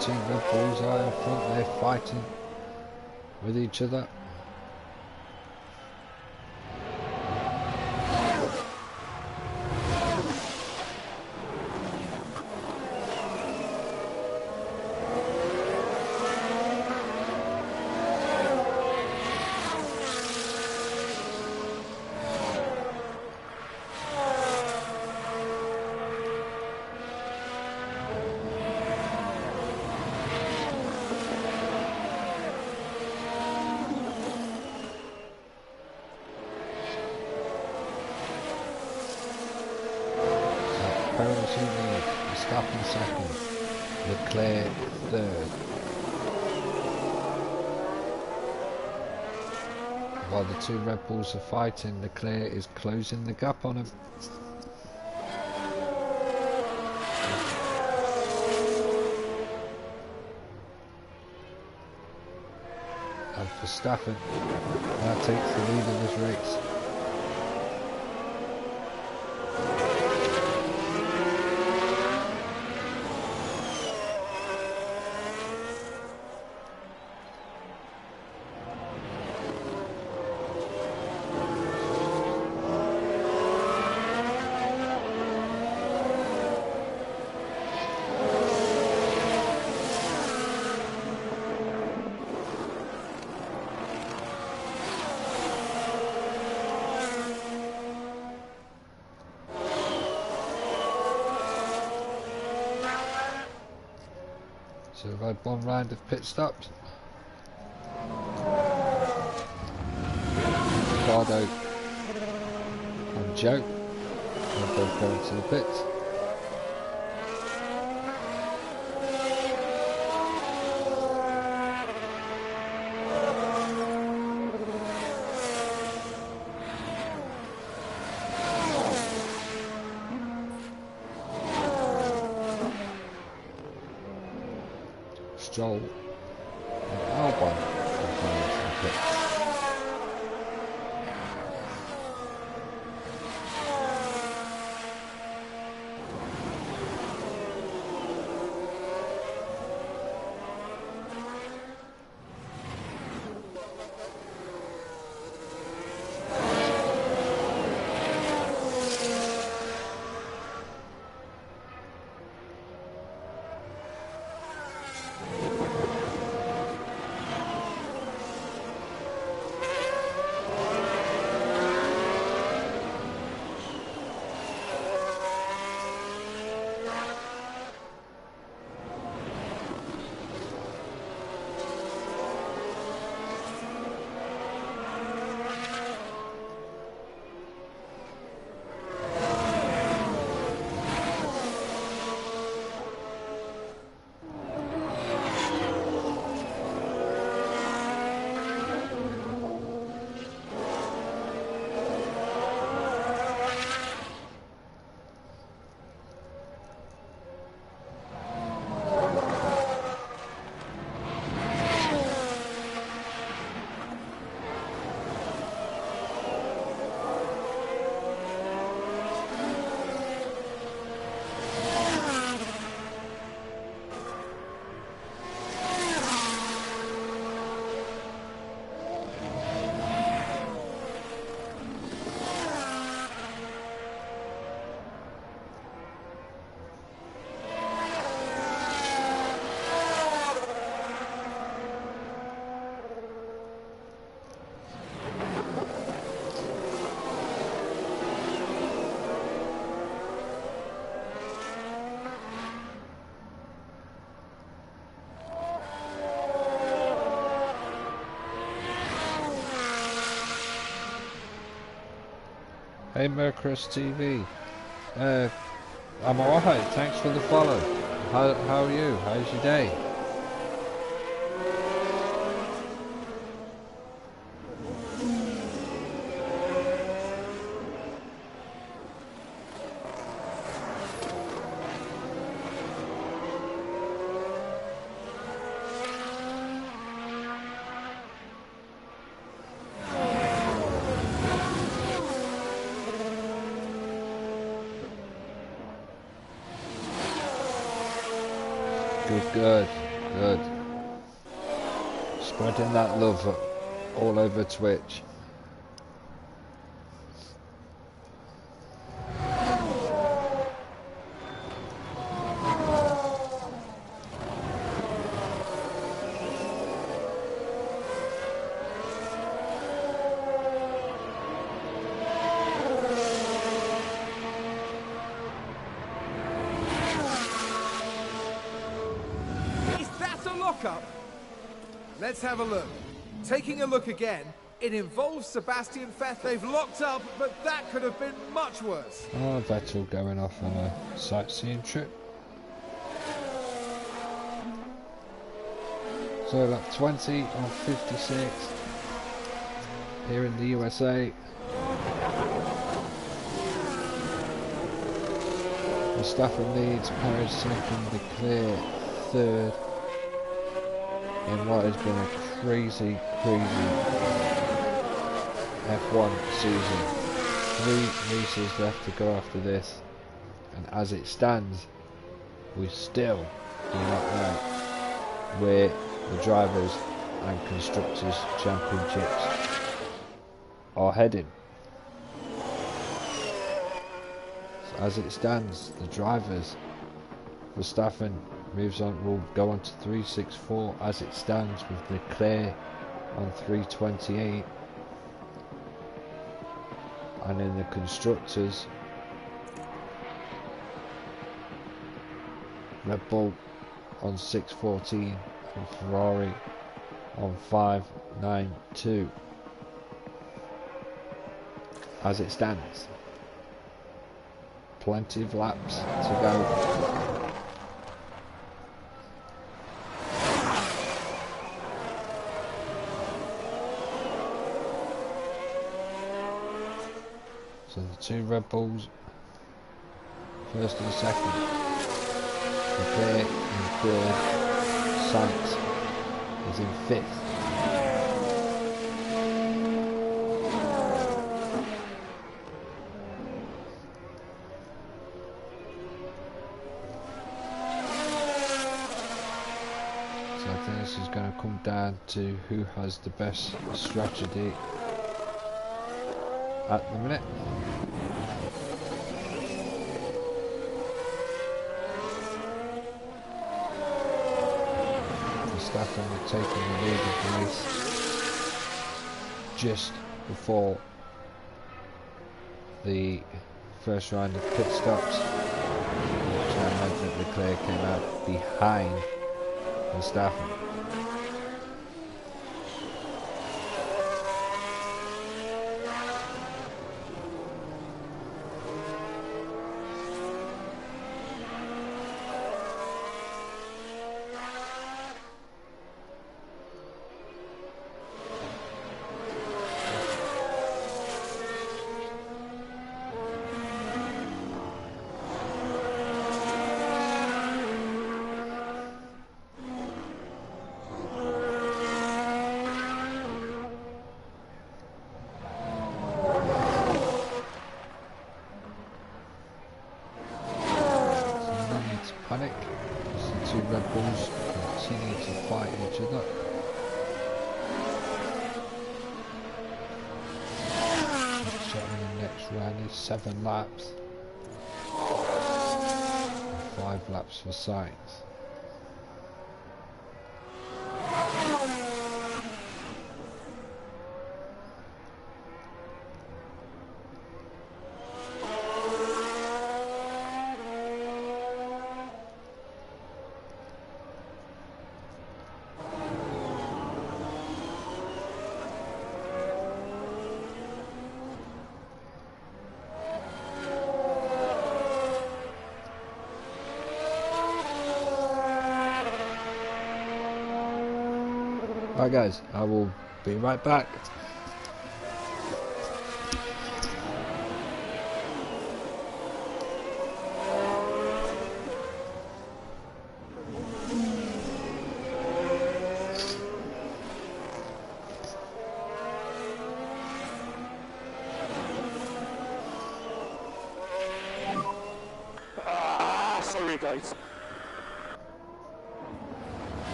Two Red Bulls are in front, they're fighting with each other. Verstappen second, Leclerc third. While the two Red Bulls are fighting, Leclerc is closing the gap on him. And Verstappen now takes the lead in this race. So we've had one round of pit stops. Ricardo and Joe are both going to the pits. Stroll and Albon are going to the pits. Hey Mercrest TV. I'm alright, thanks for the follow. How are you? How's your day? Good. Spreading that love all over Twitch. Up. Let's have a look. Taking a look again, it involves Sebastian Vettel. They've locked up, but that could have been much worse. Oh, Vettel going off on a sightseeing trip. So lap 20 on 56 here in the USA. Verstappen leads, Perez second, Leclerc third. In what has been a crazy F1 season. 3 races left to go after this, and as it stands, we still do not know where the drivers and constructors championships are heading. So as it stands, the drivers, Verstappen moves on, will go on to 364 as it stands, with Leclerc on 328, and in the constructors, Red Bull on 614 and Ferrari on 592 as it stands. Plenty of laps to go. So the 2 Red Bulls, first and second, Leclerc in third, Sainz is in fifth. So I think this is going to come down to who has the best strategy at the minute. Verstappen are taking the lead of the race just before the first round of pit stops, which meant that Leclerc came out behind Verstappen. Panic as the 2 Red Bulls continue to fight each other. So in the next round is 7 laps, 5 laps for Sainz. Right guys, I will be right back. Sorry guys.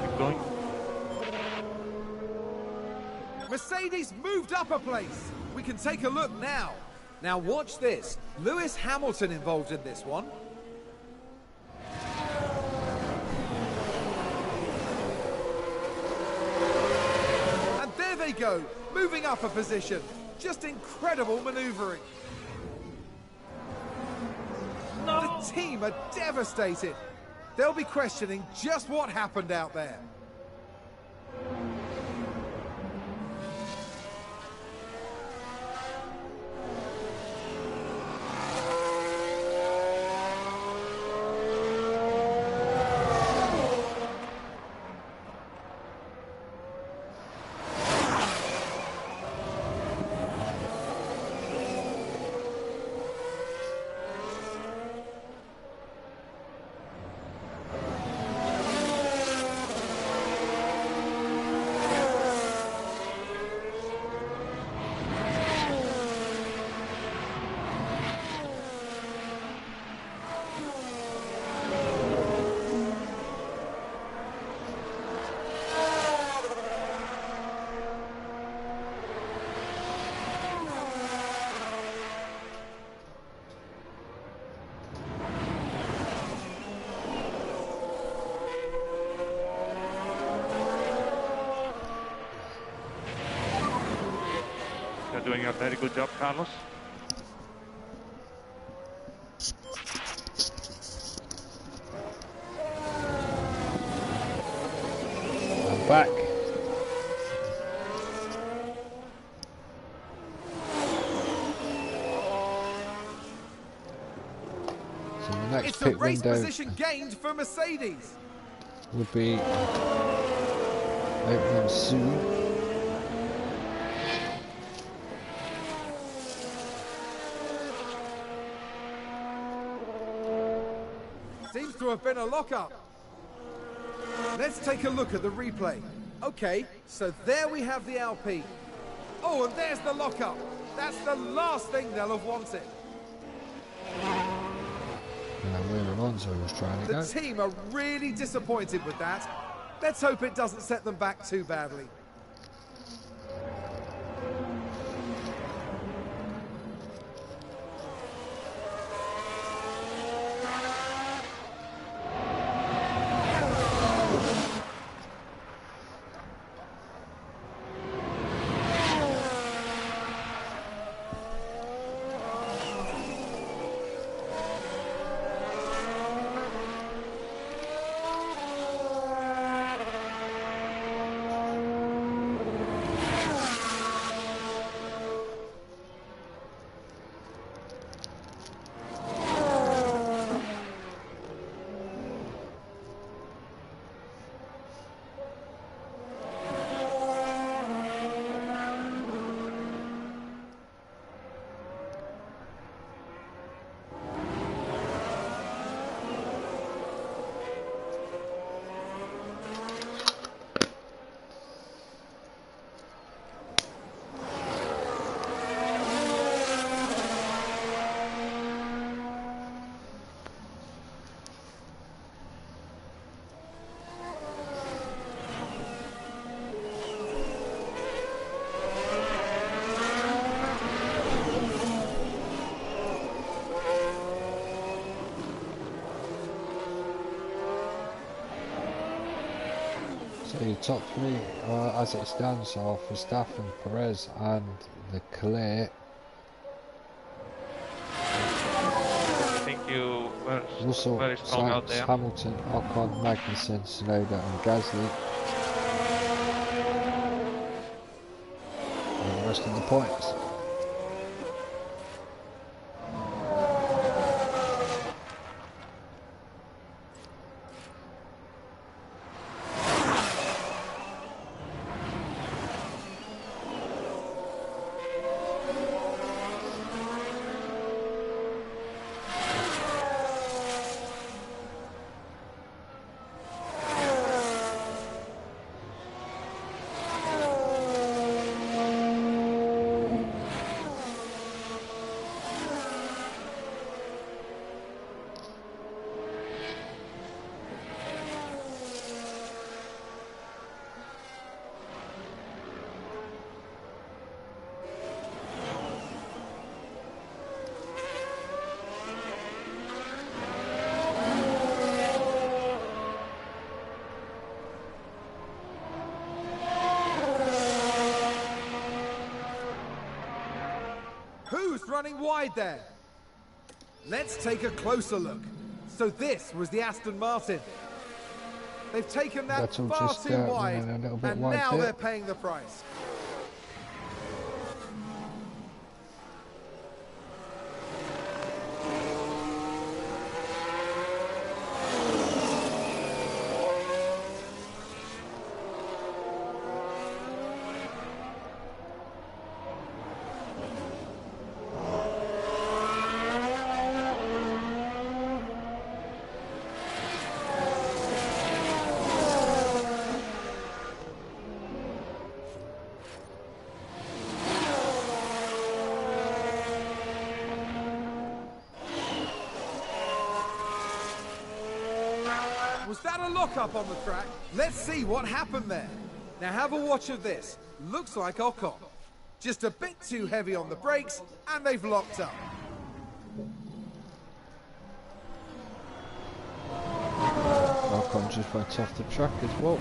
Keep going. Mercedes moved up a place. We can take a look now. Now watch this. Lewis Hamilton involved in this one. And there they go, moving up a position. Just incredible manoeuvring. The team are devastated. They'll be questioning just what happened out there. You're doing a very good job, Carlos. I'm back. So the next It's a pit race window position gained for Mercedes. will be opening soon. Seems to have been a lockup. Let's take a look at the replay. Okay, so there we have the Alpine. Oh, and there's the lockup. That's the last thing they'll have wanted. And where Alonso was trying to The go. team are really disappointed with that. Let's hope it doesn't set them back too badly. So your top three, as it stands, are Verstappen, Perez and Leclerc. I think you were Russell, very strong out Sainz, there. Hamilton, Ocon, Magnussen, Tsunoda and Gasly. And the rest of the points. running wide there. Let's take a closer look. So this was the Aston Martin. They've taken that Vettel far just, too wide, running a little bit and wide now there. they're paying the price. Was that a lock-up on the track? Let's see what happened there. Now have a watch of this. Looks like Ocon. Just a bit too heavy on the brakes, and they've locked up. Ocon just went off the track as well.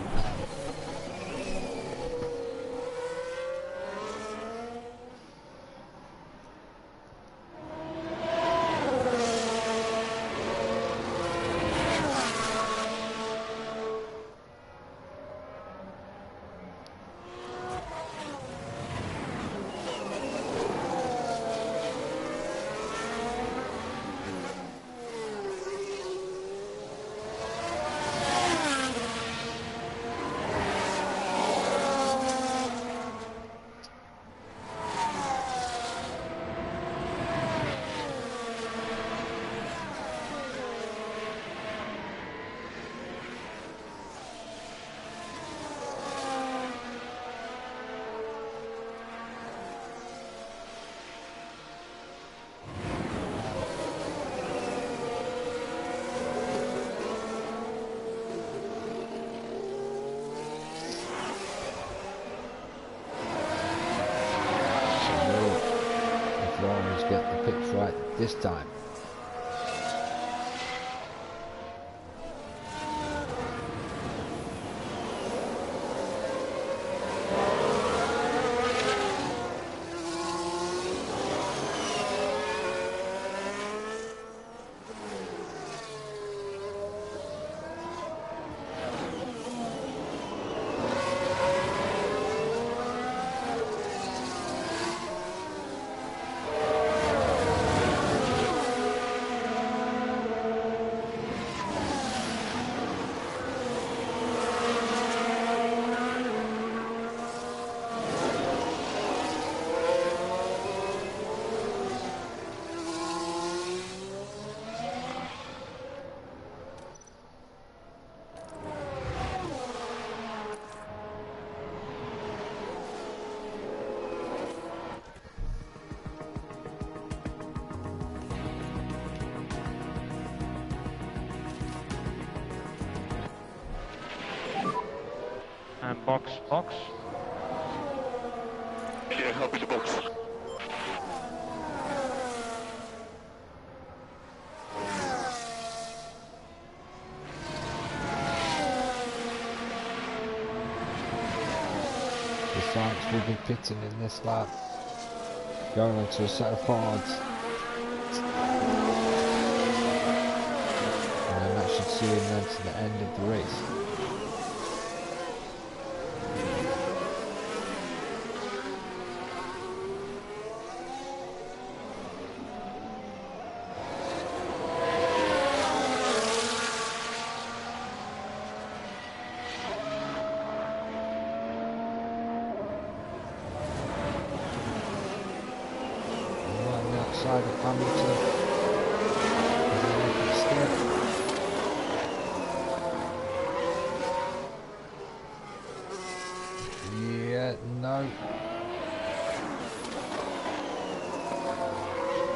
Get the pitch right this time. And box. Yeah, help in the box. The France will be pitting in this lap, going onto a set of hards, and then that should see him then to the end of the race. Outside of Hamilton. Yeah, no.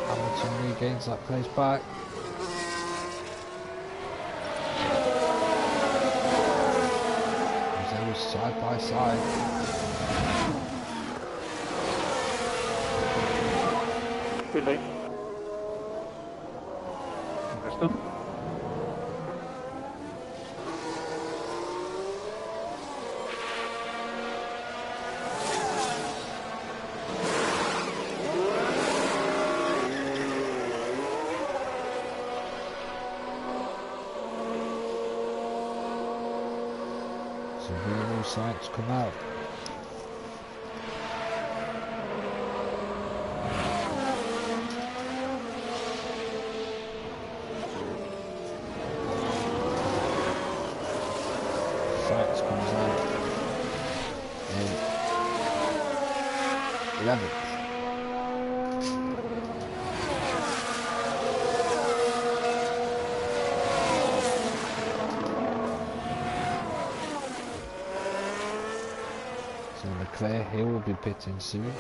Hamilton regains that place back. As they were side by side. Good lane. Understood. So the all sights come out. Sights comes out in 11th. So Leclerc, he will be pitting soon.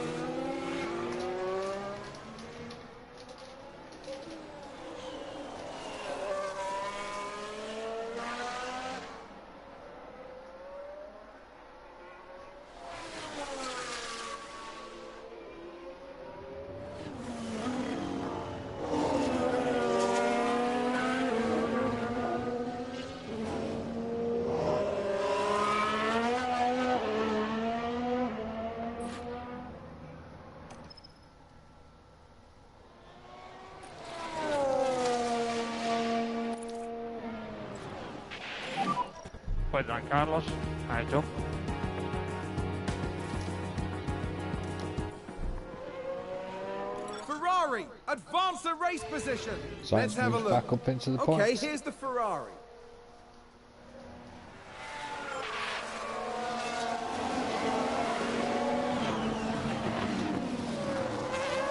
Well done, Carlos. Nice job. Ferrari advance the race position. So Let's have a moves look. back up into the Okay, points. here's the Ferrari.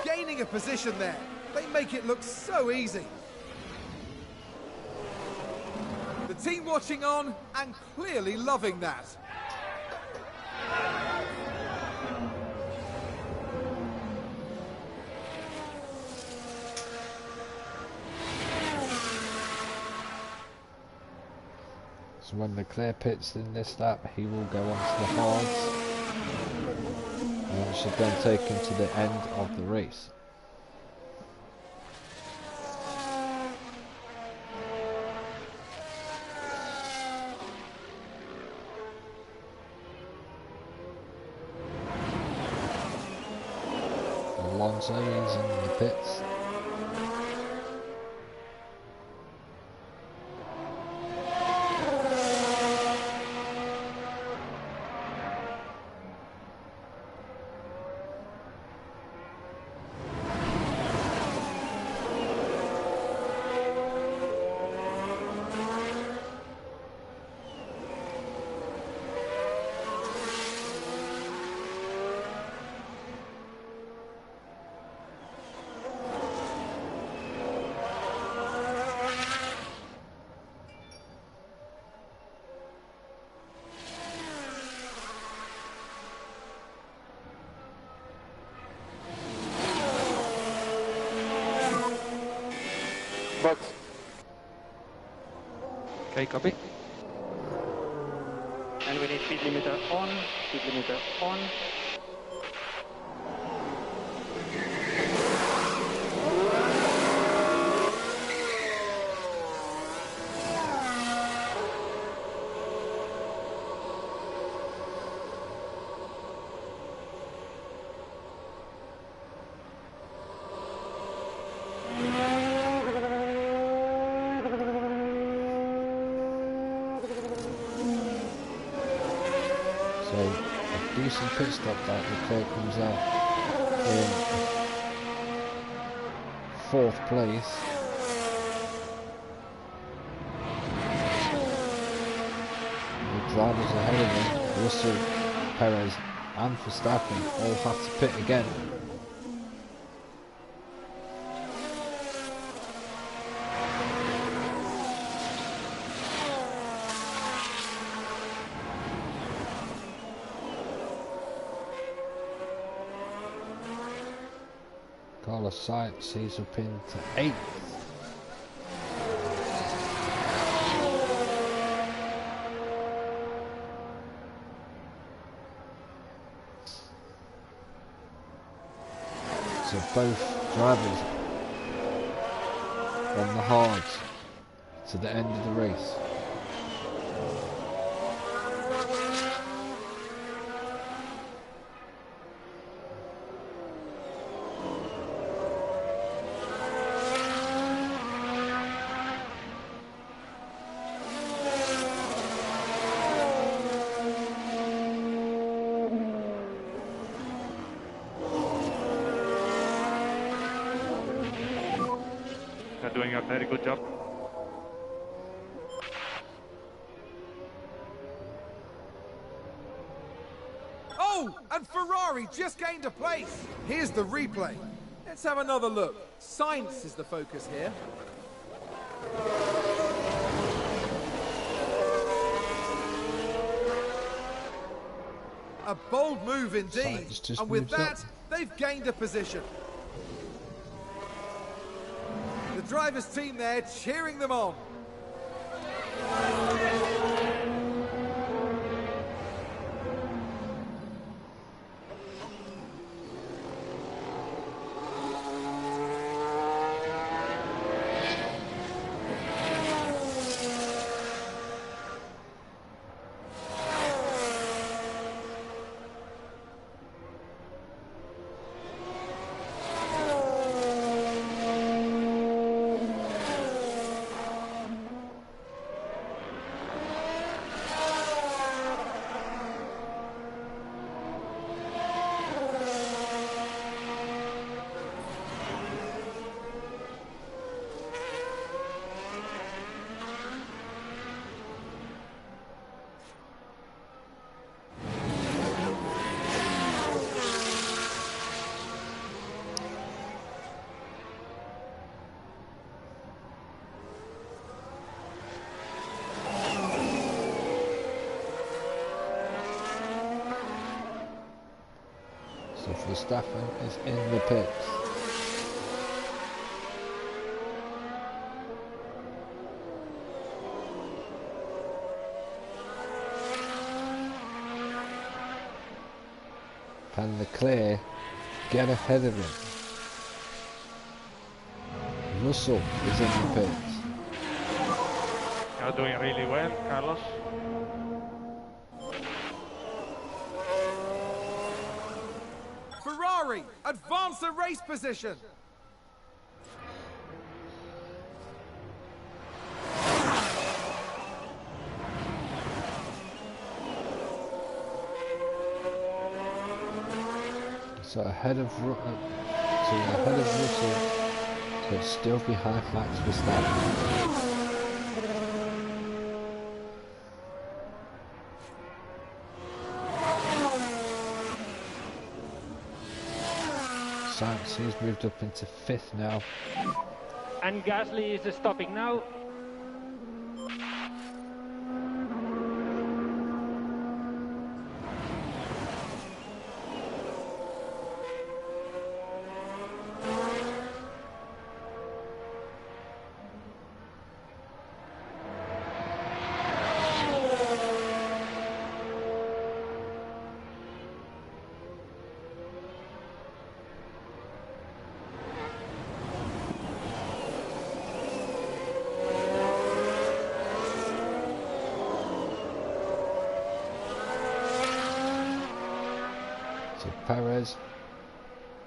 Gaining a position there. They make it look so easy. The team watching on and clearly loving that. So when Leclerc pits in this lap, he will go onto the hards, and it should then take him to the end of the race. Alonso is in the pits. Box. Okay, copy. And we need speed limiter on, speed limiter on. So a decent pit stop that Leclerc comes out in 4th place. The drivers ahead of him, Russell, Perez and Verstappen, all have to pit again. Carlos Sainz, he's up into 8th. So both drivers on the hards to the end of the race. doing a very good job. Oh, and Ferrari just gained a place. Here's the replay. Let's have another look. Science is the focus here. A bold move indeed. And with that, they've gained a position. The driver's team there cheering them on. So Verstappen is in the pits. Can Leclerc get ahead of him? Russell is in the pits. You're doing really well, Carlos. Ferrari advance the race position. So ahead of Russell, so it's still behind Max Verstappen. Sainz, he's moved up into 5th now. And Gasly is stopping now. So Perez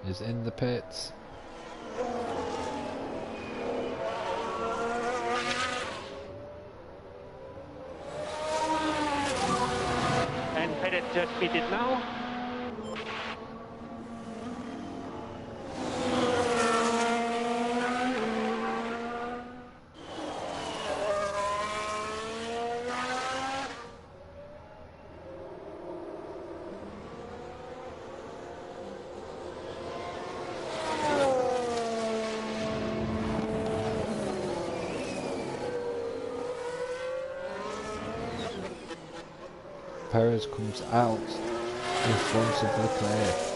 is in the pits. And Perez just pitted now. Perez comes out in front of Leclerc.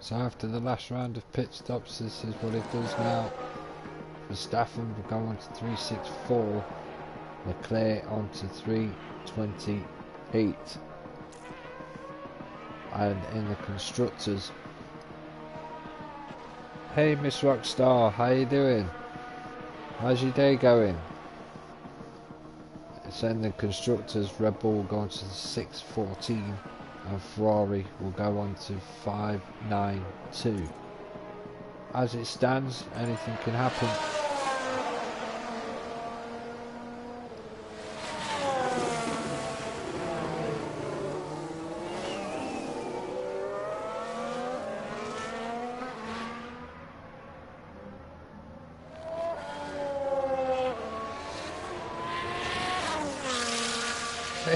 So after the last round of pit stops, this is what it does now. Verstappen will go on to 364, Leclerc on to 328. And in the constructors, hey Miss Rockstar, how you doing? How's your day going? So in the constructors, Red Bull will go on to 614 and Ferrari will go on to 592. As it stands, anything can happen.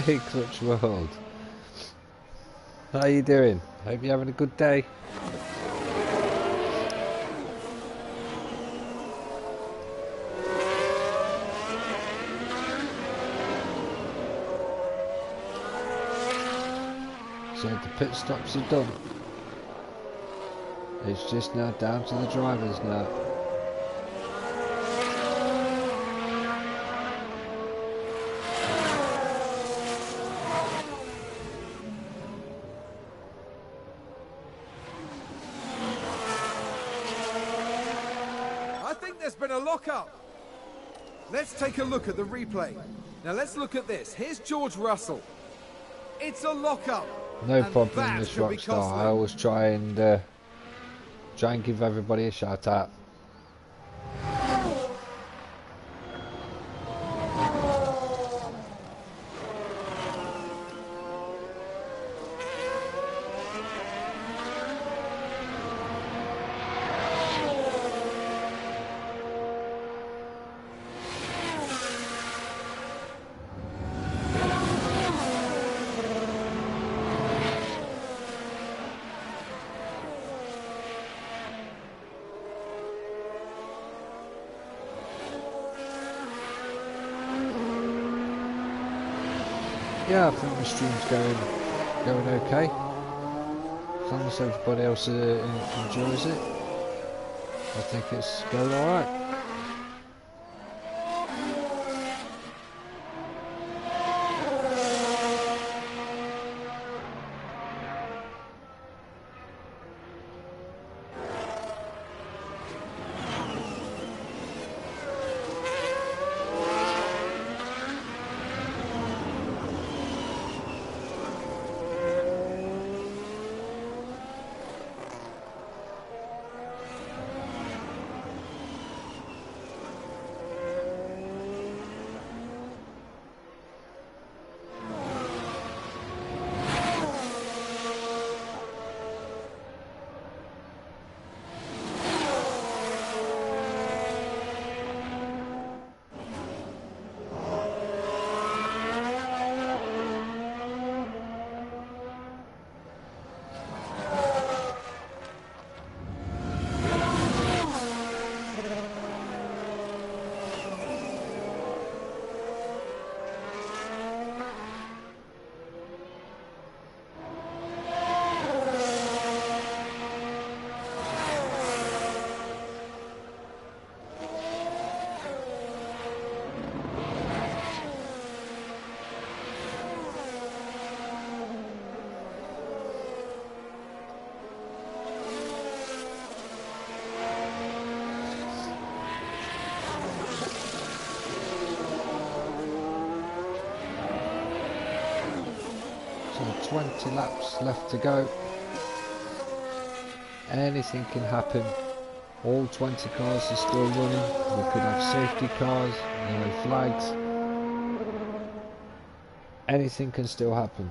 Hey Clutch World, how you doing? Hope you're having a good day. So the pit stops are done. It's just now down to the drivers now. There's been a lock-up. Let's take a look at the replay. Now let's look at this. Here's George Russell. It's a lock-up. No problem, Miss Rockstar. I always try and give everybody a shout out. Yeah, I think the stream's going okay. As long as everybody else enjoys it, I think it's going alright. So 20 laps left to go. Anything can happen. All 20 cars are still running. We could have safety cars, no flags. Anything can still happen.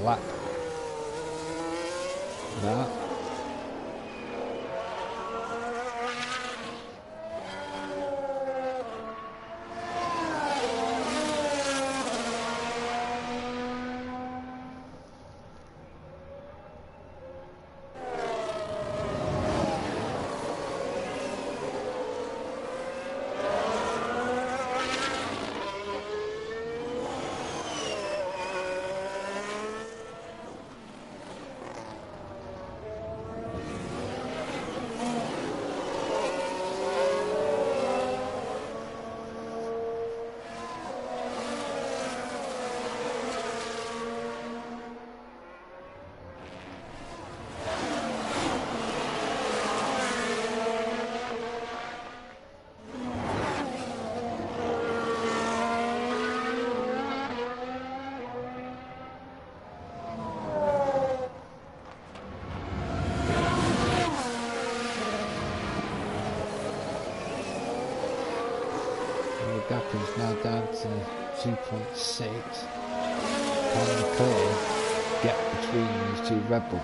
lap. Now. The gap is now down to 2.6. Kind of a clear gap between these two Red Bulls.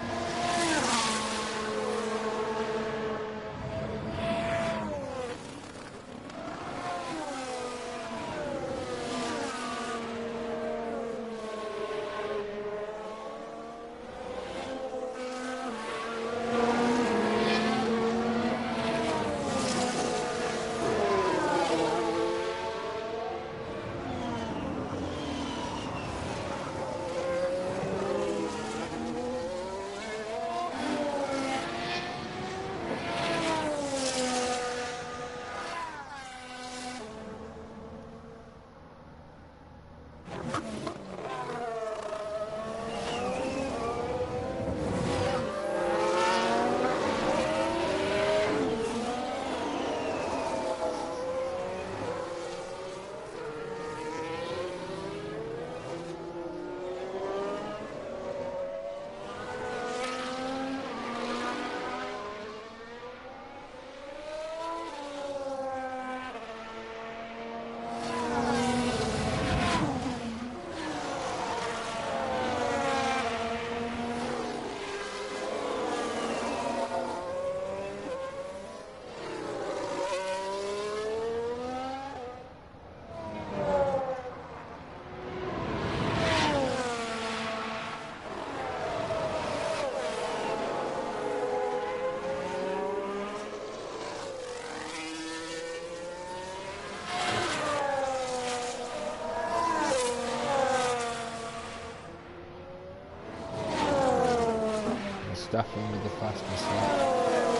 Staffing with the fastest lap,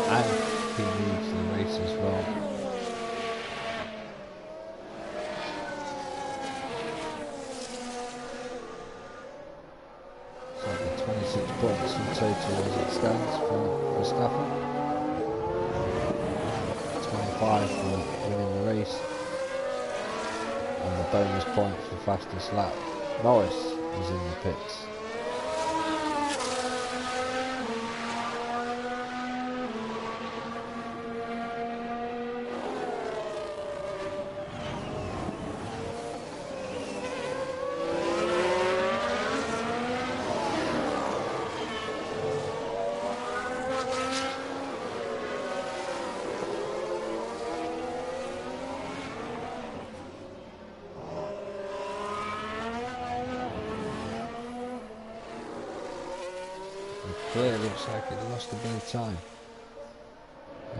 and he leads the race as well. So the 26 points in total as it stands for Staffing. 25 for winning the race, and the bonus point for fastest lap. Norris is in the pits. Clear looks like it lost a bit of time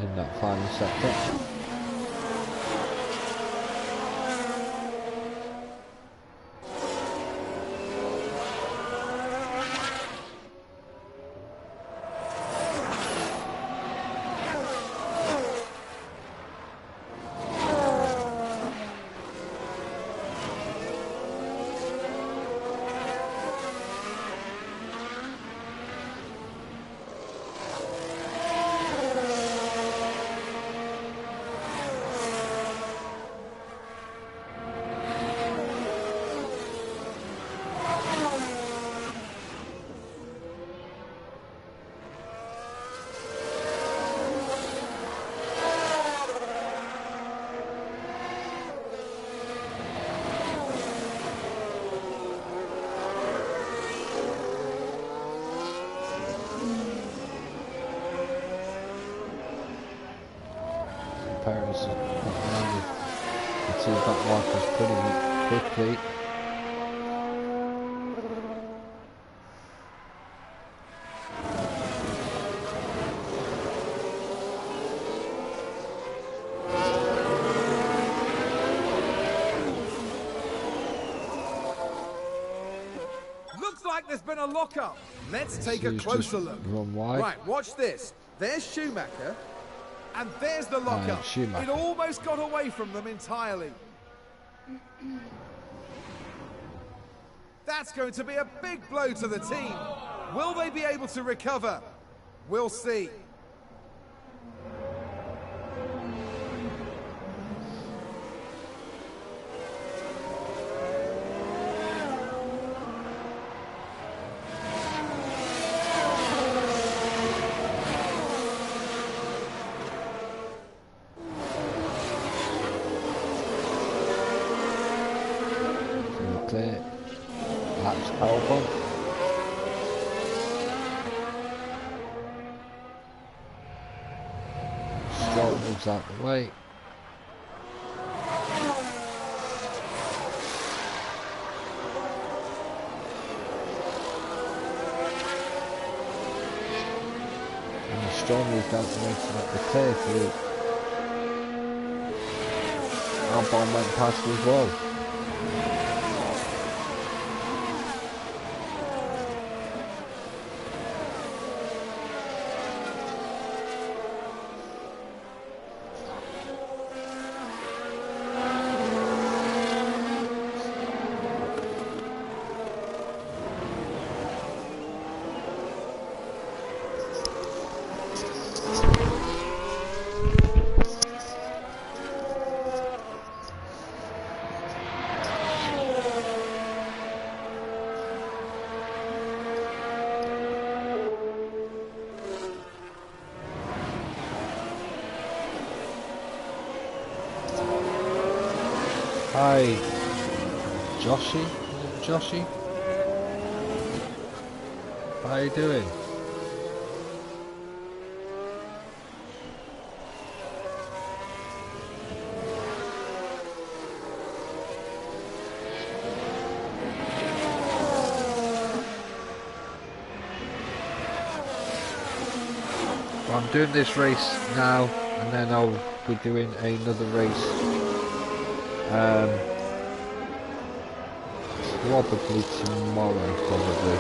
in that final sector. Perez got around the two back markers pretty quickly. Looks like there's been a lock-up. Let's take a closer look. Run wide. Right, watch this. There's Schumacher, and there's the lock-up. Schumacher. It almost got away from them entirely. That's going to be a big blow to the team. Will they be able to recover? We'll see. Clear. Laps power bomb. Stroll moves out the way. And Stroll moved out the way to let the clear through. Albon went past as well. Hi, Joshy? Is it Joshy? How are you doing? Well, I'm doing this race now, and then I'll be doing another race. Probably tomorrow, probably.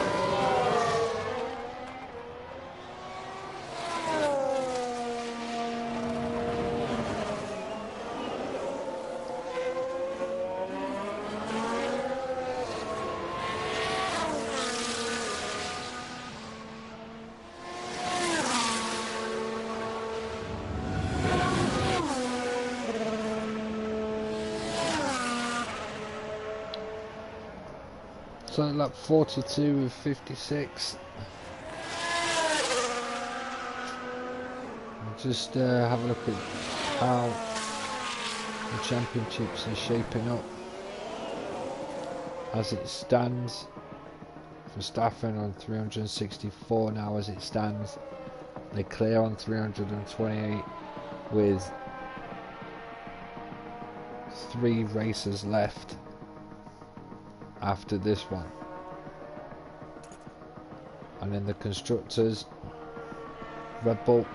So lap 42 of 56. Just have a look at how the championships are shaping up as it stands. Verstappen on 364 now as it stands. Leclerc on 328 with 3 races left after this one. And in the constructors, Red Bull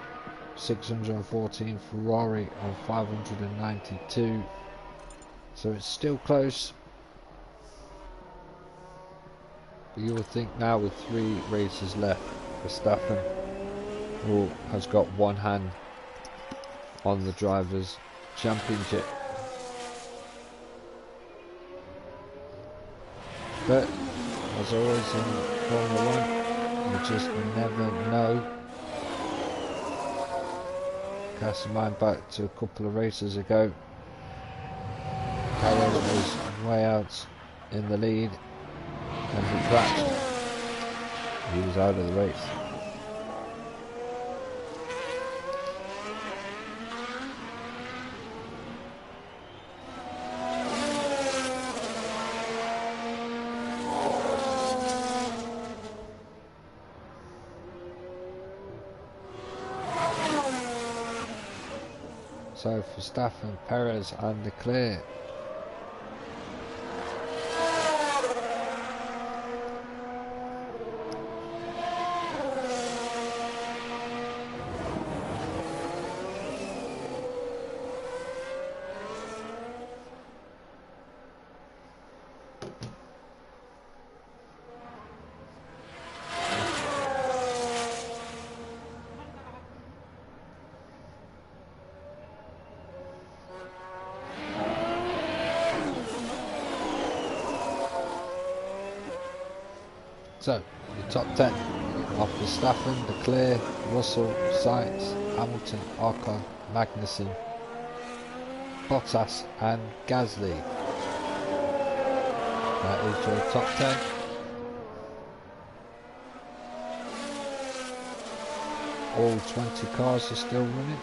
614, Ferrari on 592, so it's still close, but you would think now with 3 races left, Verstappen has got one hand on the Drivers' Championship. But as always in Formula 1, you just never know. Cast your mind back to a couple of races ago. Carlos was way out in the lead and he crashed. He was out of the race. So Verstappen, Perez and Leclerc. So, the top 10 of Verstappen, Leclerc, Russell, Sainz, Hamilton, Ocon, Magnussen, Bottas and Gasly. That is your top 10. All 20 cars are still running.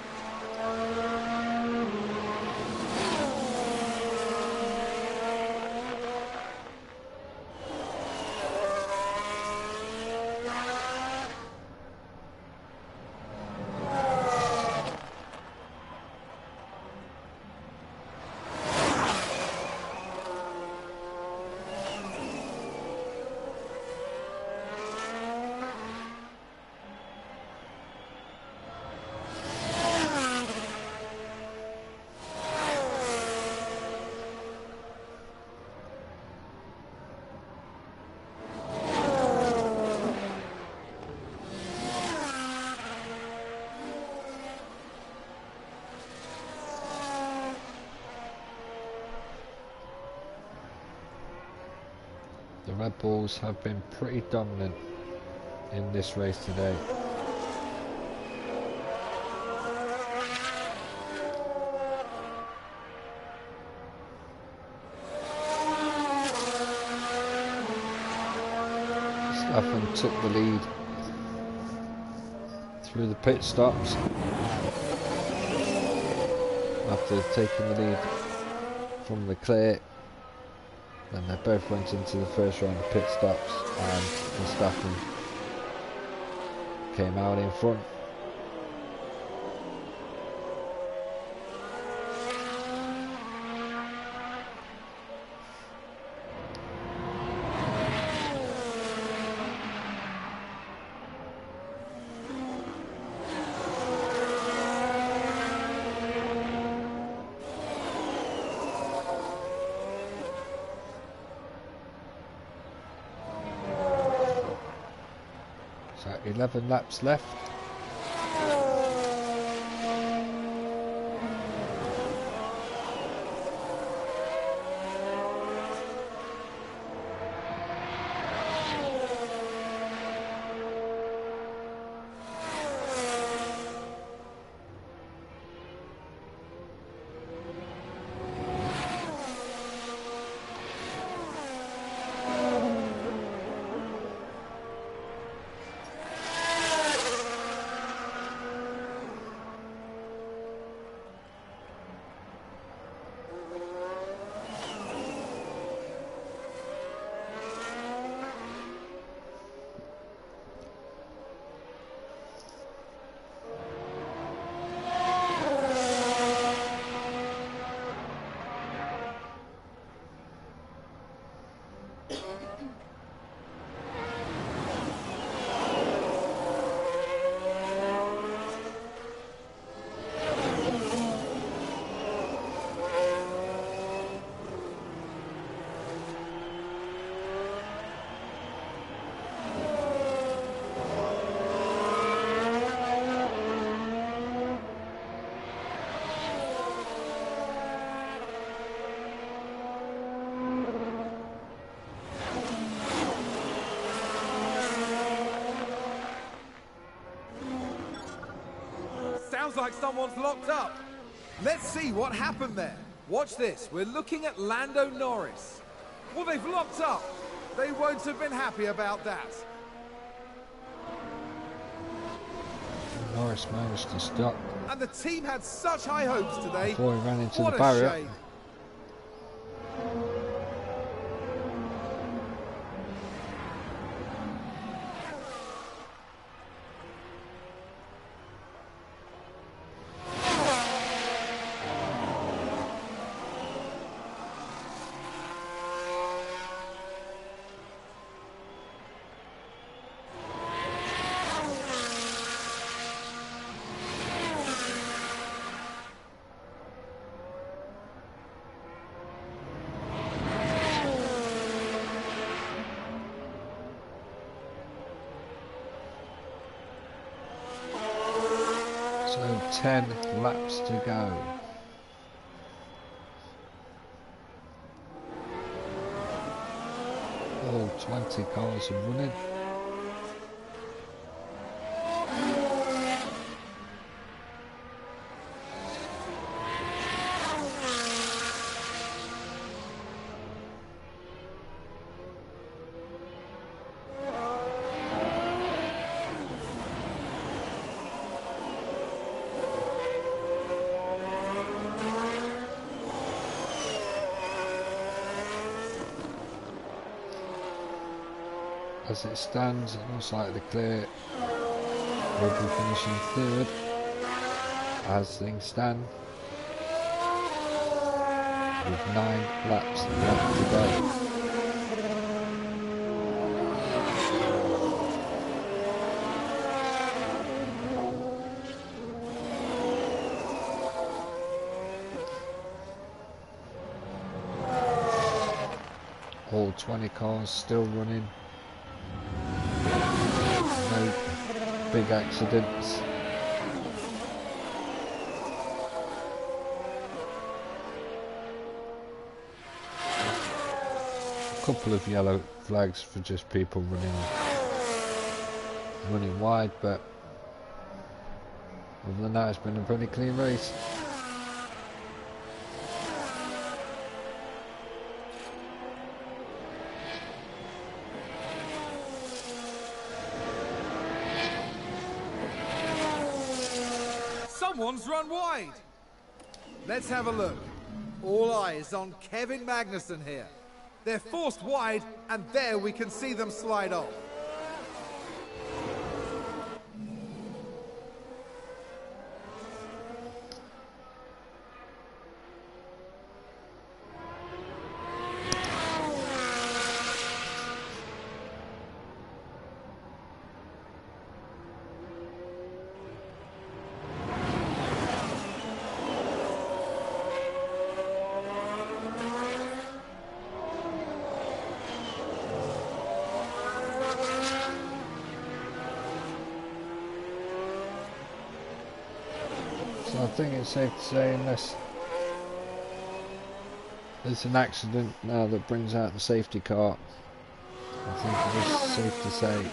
The Red Bulls have been pretty dominant in this race today. Verstappen took the lead through the pit stops after taking the lead from Leclerc. Then they both went into the first round of pit stops and Verstappen came out in front. So 11 laps left. Sounds like someone's locked up. Let's see what happened there. Watch this. We're looking at Lando Norris. Well, they've locked up. They won't have been happy about that. Norris managed to stop And the team had such high hopes today. before he ran into What the a barrier. shame. So 10 laps to go. All 20 cars are running. As it stands, it looks like the clear will be finishing third as things stand, with 9 laps left to go. All 20 cars still running. No big accidents. A couple of yellow flags for just people running wide, but other than that, it's been a pretty clean race. Someone's run wide. Let's have a look. All eyes on Kevin Magnussen here. They're forced wide, and there we can see them slide off. So I think it's safe to say, unless there's an accident now that brings out the safety car, I think it is safe to say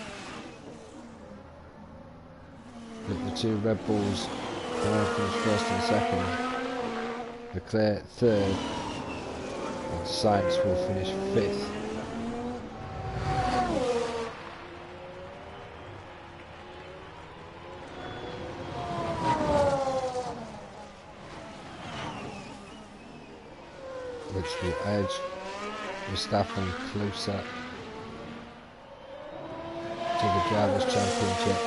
that the two Red Bulls will finish first and second, Leclerc third, and Sainz will finish fifth. Which will edge Verstappen closer to the Drivers' Championship.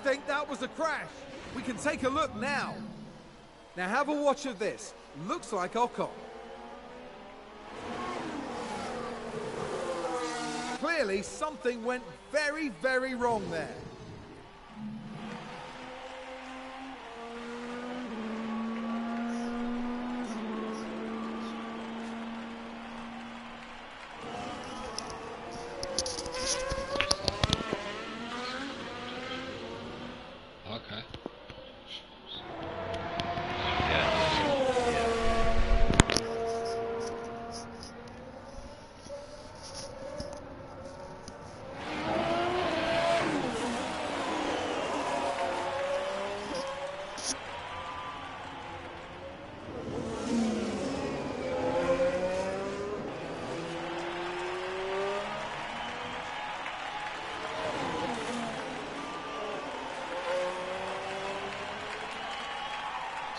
think that was a crash. We can take a look now. Now have a watch of this. Looks like Ocon. Clearly something went very, very wrong there. Okay.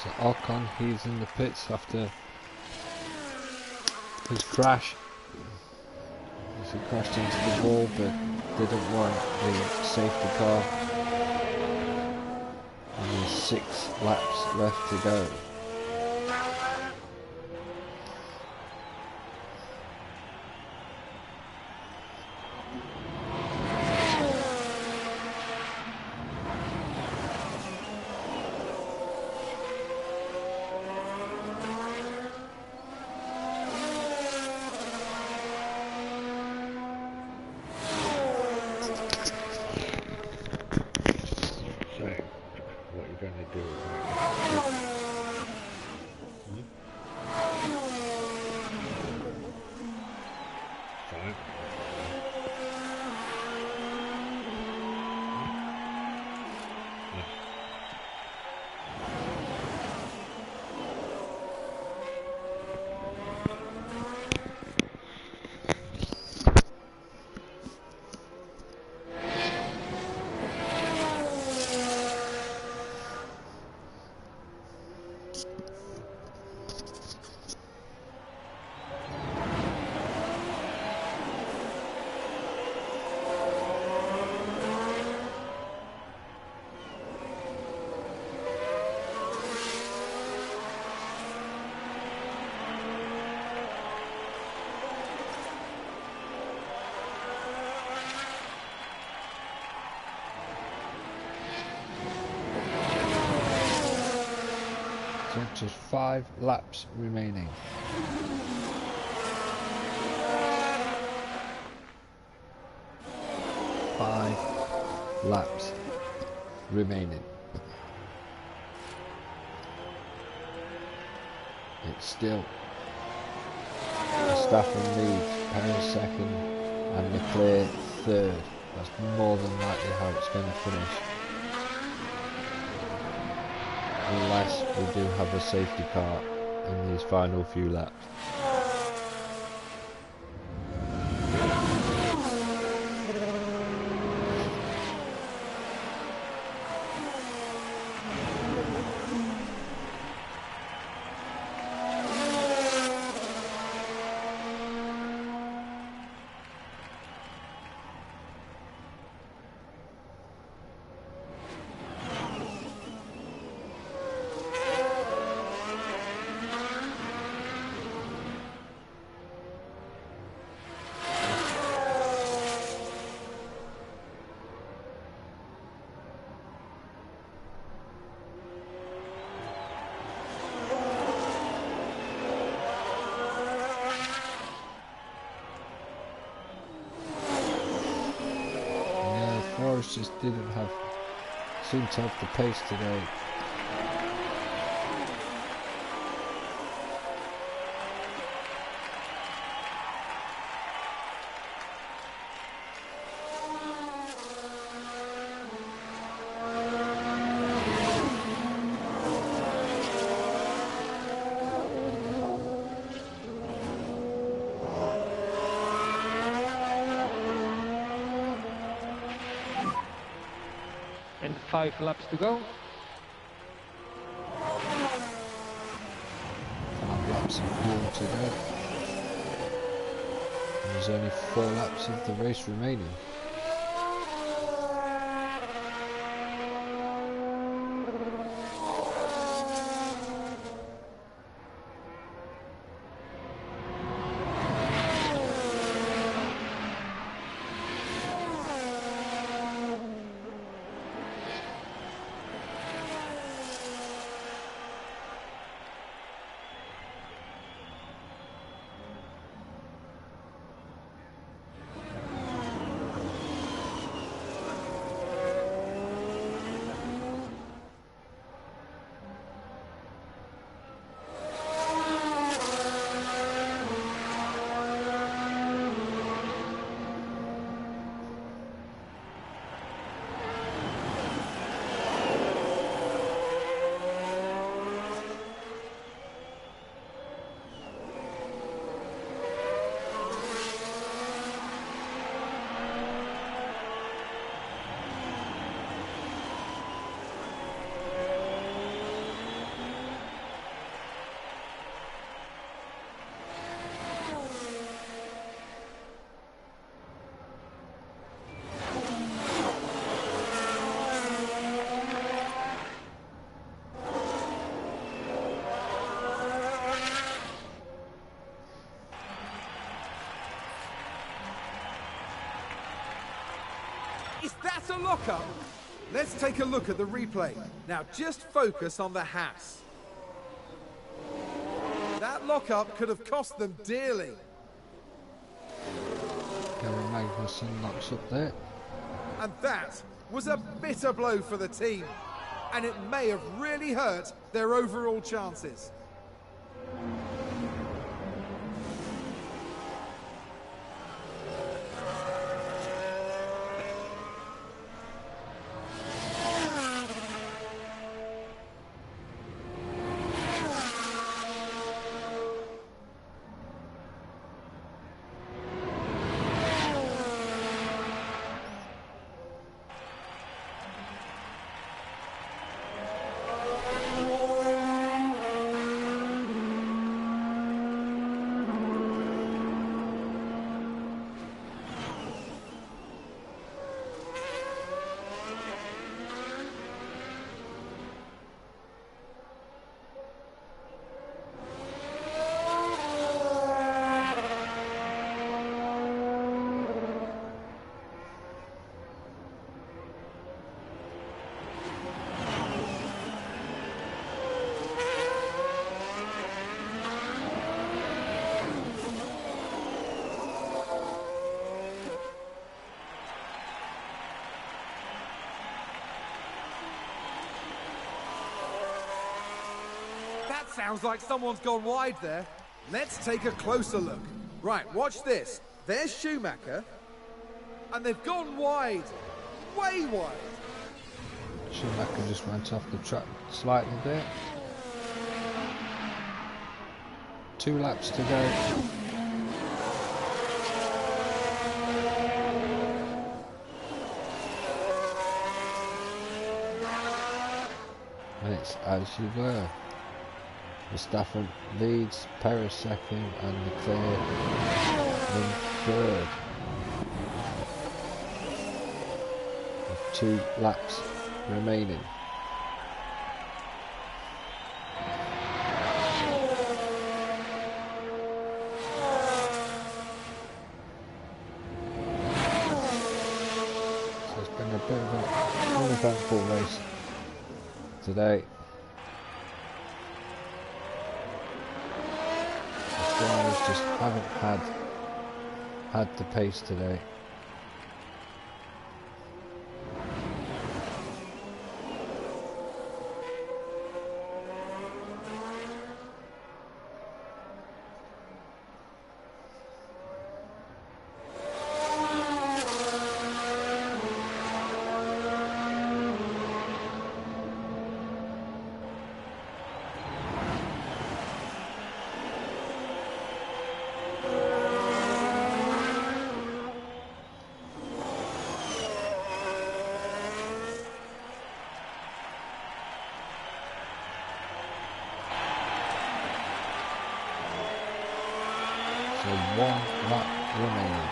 So Ocon, he's in the pits after his crash. He crashed into the wall but didn't want the safety car. And there's 6 laps left to go. What you're going to do Fine. So just 5 laps remaining. Five laps remaining. It's still Verstappen leads, Perez second, and Leclerc third. That's more than likely how it's going to finish. Unless we do have a safety car in these final few laps. Just seemed to have the pace today. And 5 laps to go. 5 laps and more to go. And there's only 4 laps of the race remaining. Is that a lockup? Let's take a look at the replay. Now just focus on the Haas. That lockup could have cost them dearly. Gary Magnussen knocks up there. And that was a bitter blow for the team. And it may have really hurt their overall chances. Sounds like someone's gone wide there. Let's take a closer look. Right, watch this. There's Schumacher. And they've gone wide. Way wide. Schumacher just went off the track slightly there. 2 laps to go. And it's as you were. Verstappen leads, Perez second, and Leclerc in third. With 2 laps remaining. So it's been a bit of an uneventful race today. Just haven't had the pace today. So 1 lap remaining.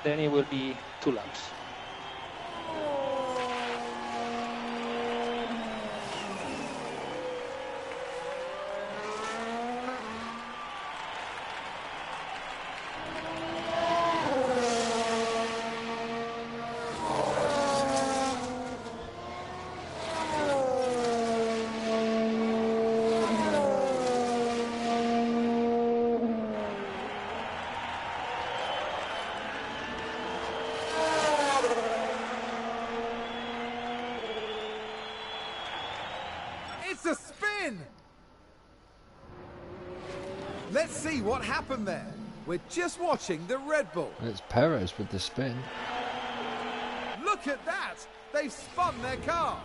Then it will be 2 laps. It's a spin! Let's see what happened there. We're just watching the Red Bull. And it's Perez with the spin. Look at that! They've spun their car.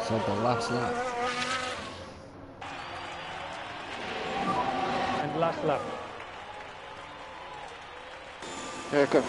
So the last lap. And last lap. Yeah, go.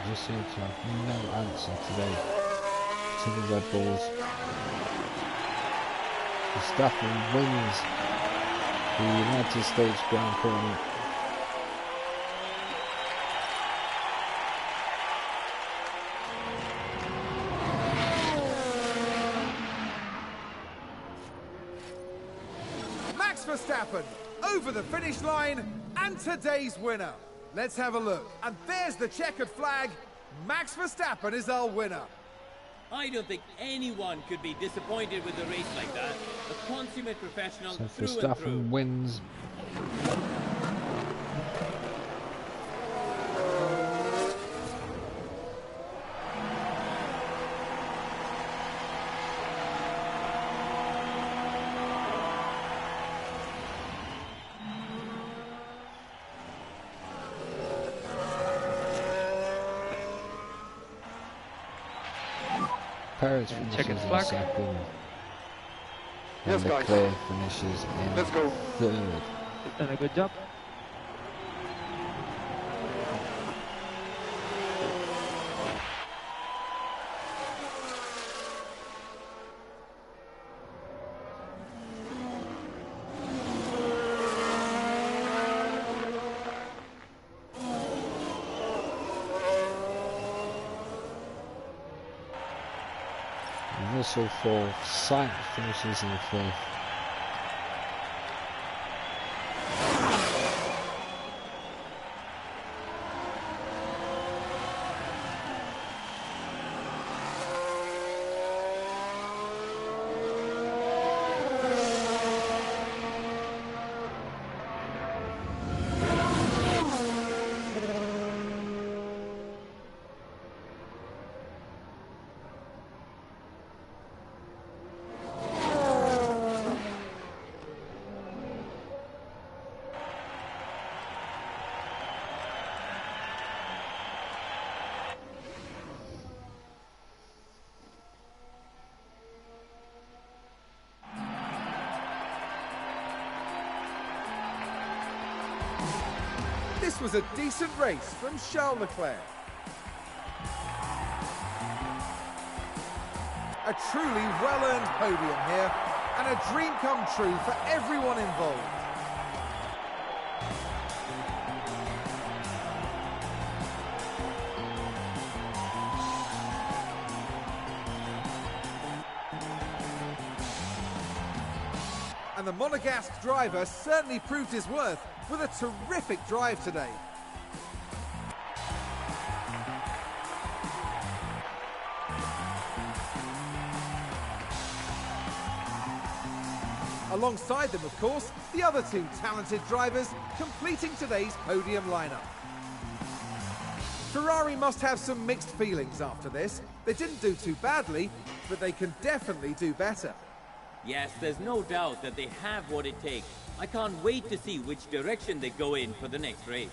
Just seem to have no answer today to the Red Bulls. Verstappen wins the United States Grand Prix. Max Verstappen over the finish line and today's winner. Let's have a look. And there's the checkered flag. Max Verstappen is our winner. I don't think anyone could be disappointed with a race like that. A consummate professional So through and Verstappen through. wins. Perez finishes in flag. second. Yes, And guys. Leclerc finishes in Let's go. third. You've done a good job. Russell fourth. Sainz finishes in fifth. This was a decent race from Charles Leclerc. A truly well-earned podium here, and a dream come true for everyone involved. And the Monegasque driver certainly proved his worth with a terrific drive today. Alongside them, of course, the other two talented drivers completing today's podium lineup. Ferrari must have some mixed feelings after this. They didn't do too badly, but they can definitely do better. Yes, there's no doubt that they have what it takes. I can't wait to see which direction they go in for the next race.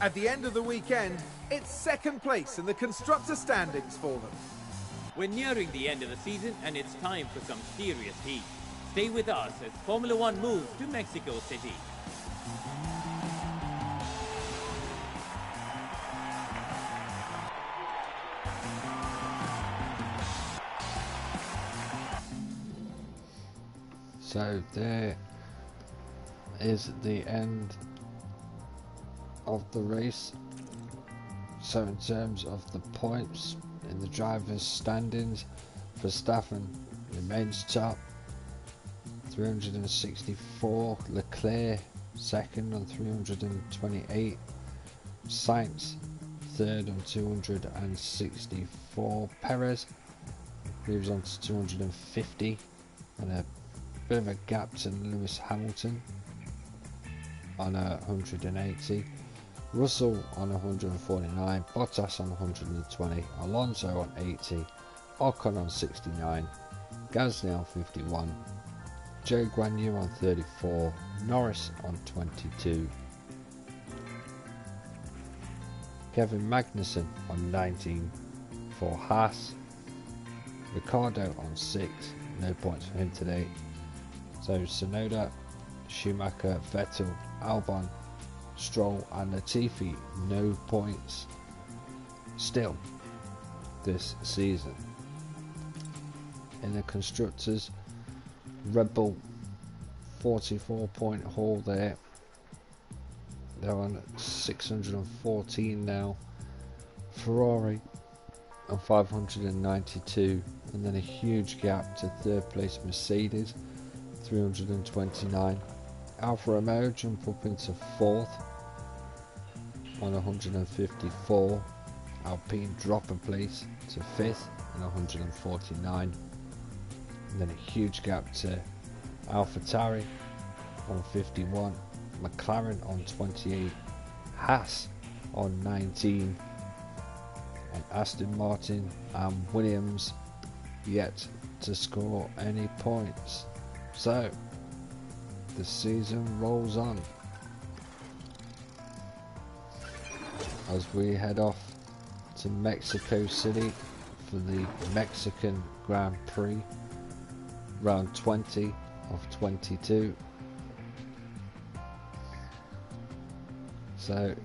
At the end of the weekend, it's second place in the constructor standings for them. We're nearing the end of the season and it's time for some serious heat. Stay with us as Formula One moves to Mexico City. So there is the end of the race. So in terms of the points in the drivers' standings, Verstappen remains top, 364. Leclerc second on 328. Sainz third on 264. Perez moves on to 250, and a bit of a gap to Lewis Hamilton on 180. Russell on 149, Bottas on 120, Alonso on 80, Ocon on 69, Gasly on 51, Joe Guan Yu on 34, Norris on 22, Kevin Magnussen on 19 for Haas, Ricciardo on 6, no points for him today. So Tsunoda, Schumacher, Vettel, Albon, Stroll and Latifi, no points still this season. In the constructors, Red Bull 44-point haul there. They're on 614 now. Ferrari on 592, and then a huge gap to third place Mercedes, 329. Alfa Romeo jump up into fourth on 154. Alpine drop a place to fifth on 149, and then a huge gap to AlphaTauri on 51, McLaren on 28, Haas on 19, and Aston Martin and Williams yet to score any points. So the season rolls on as we head off to Mexico City for the Mexican Grand Prix, round 20 of 22. So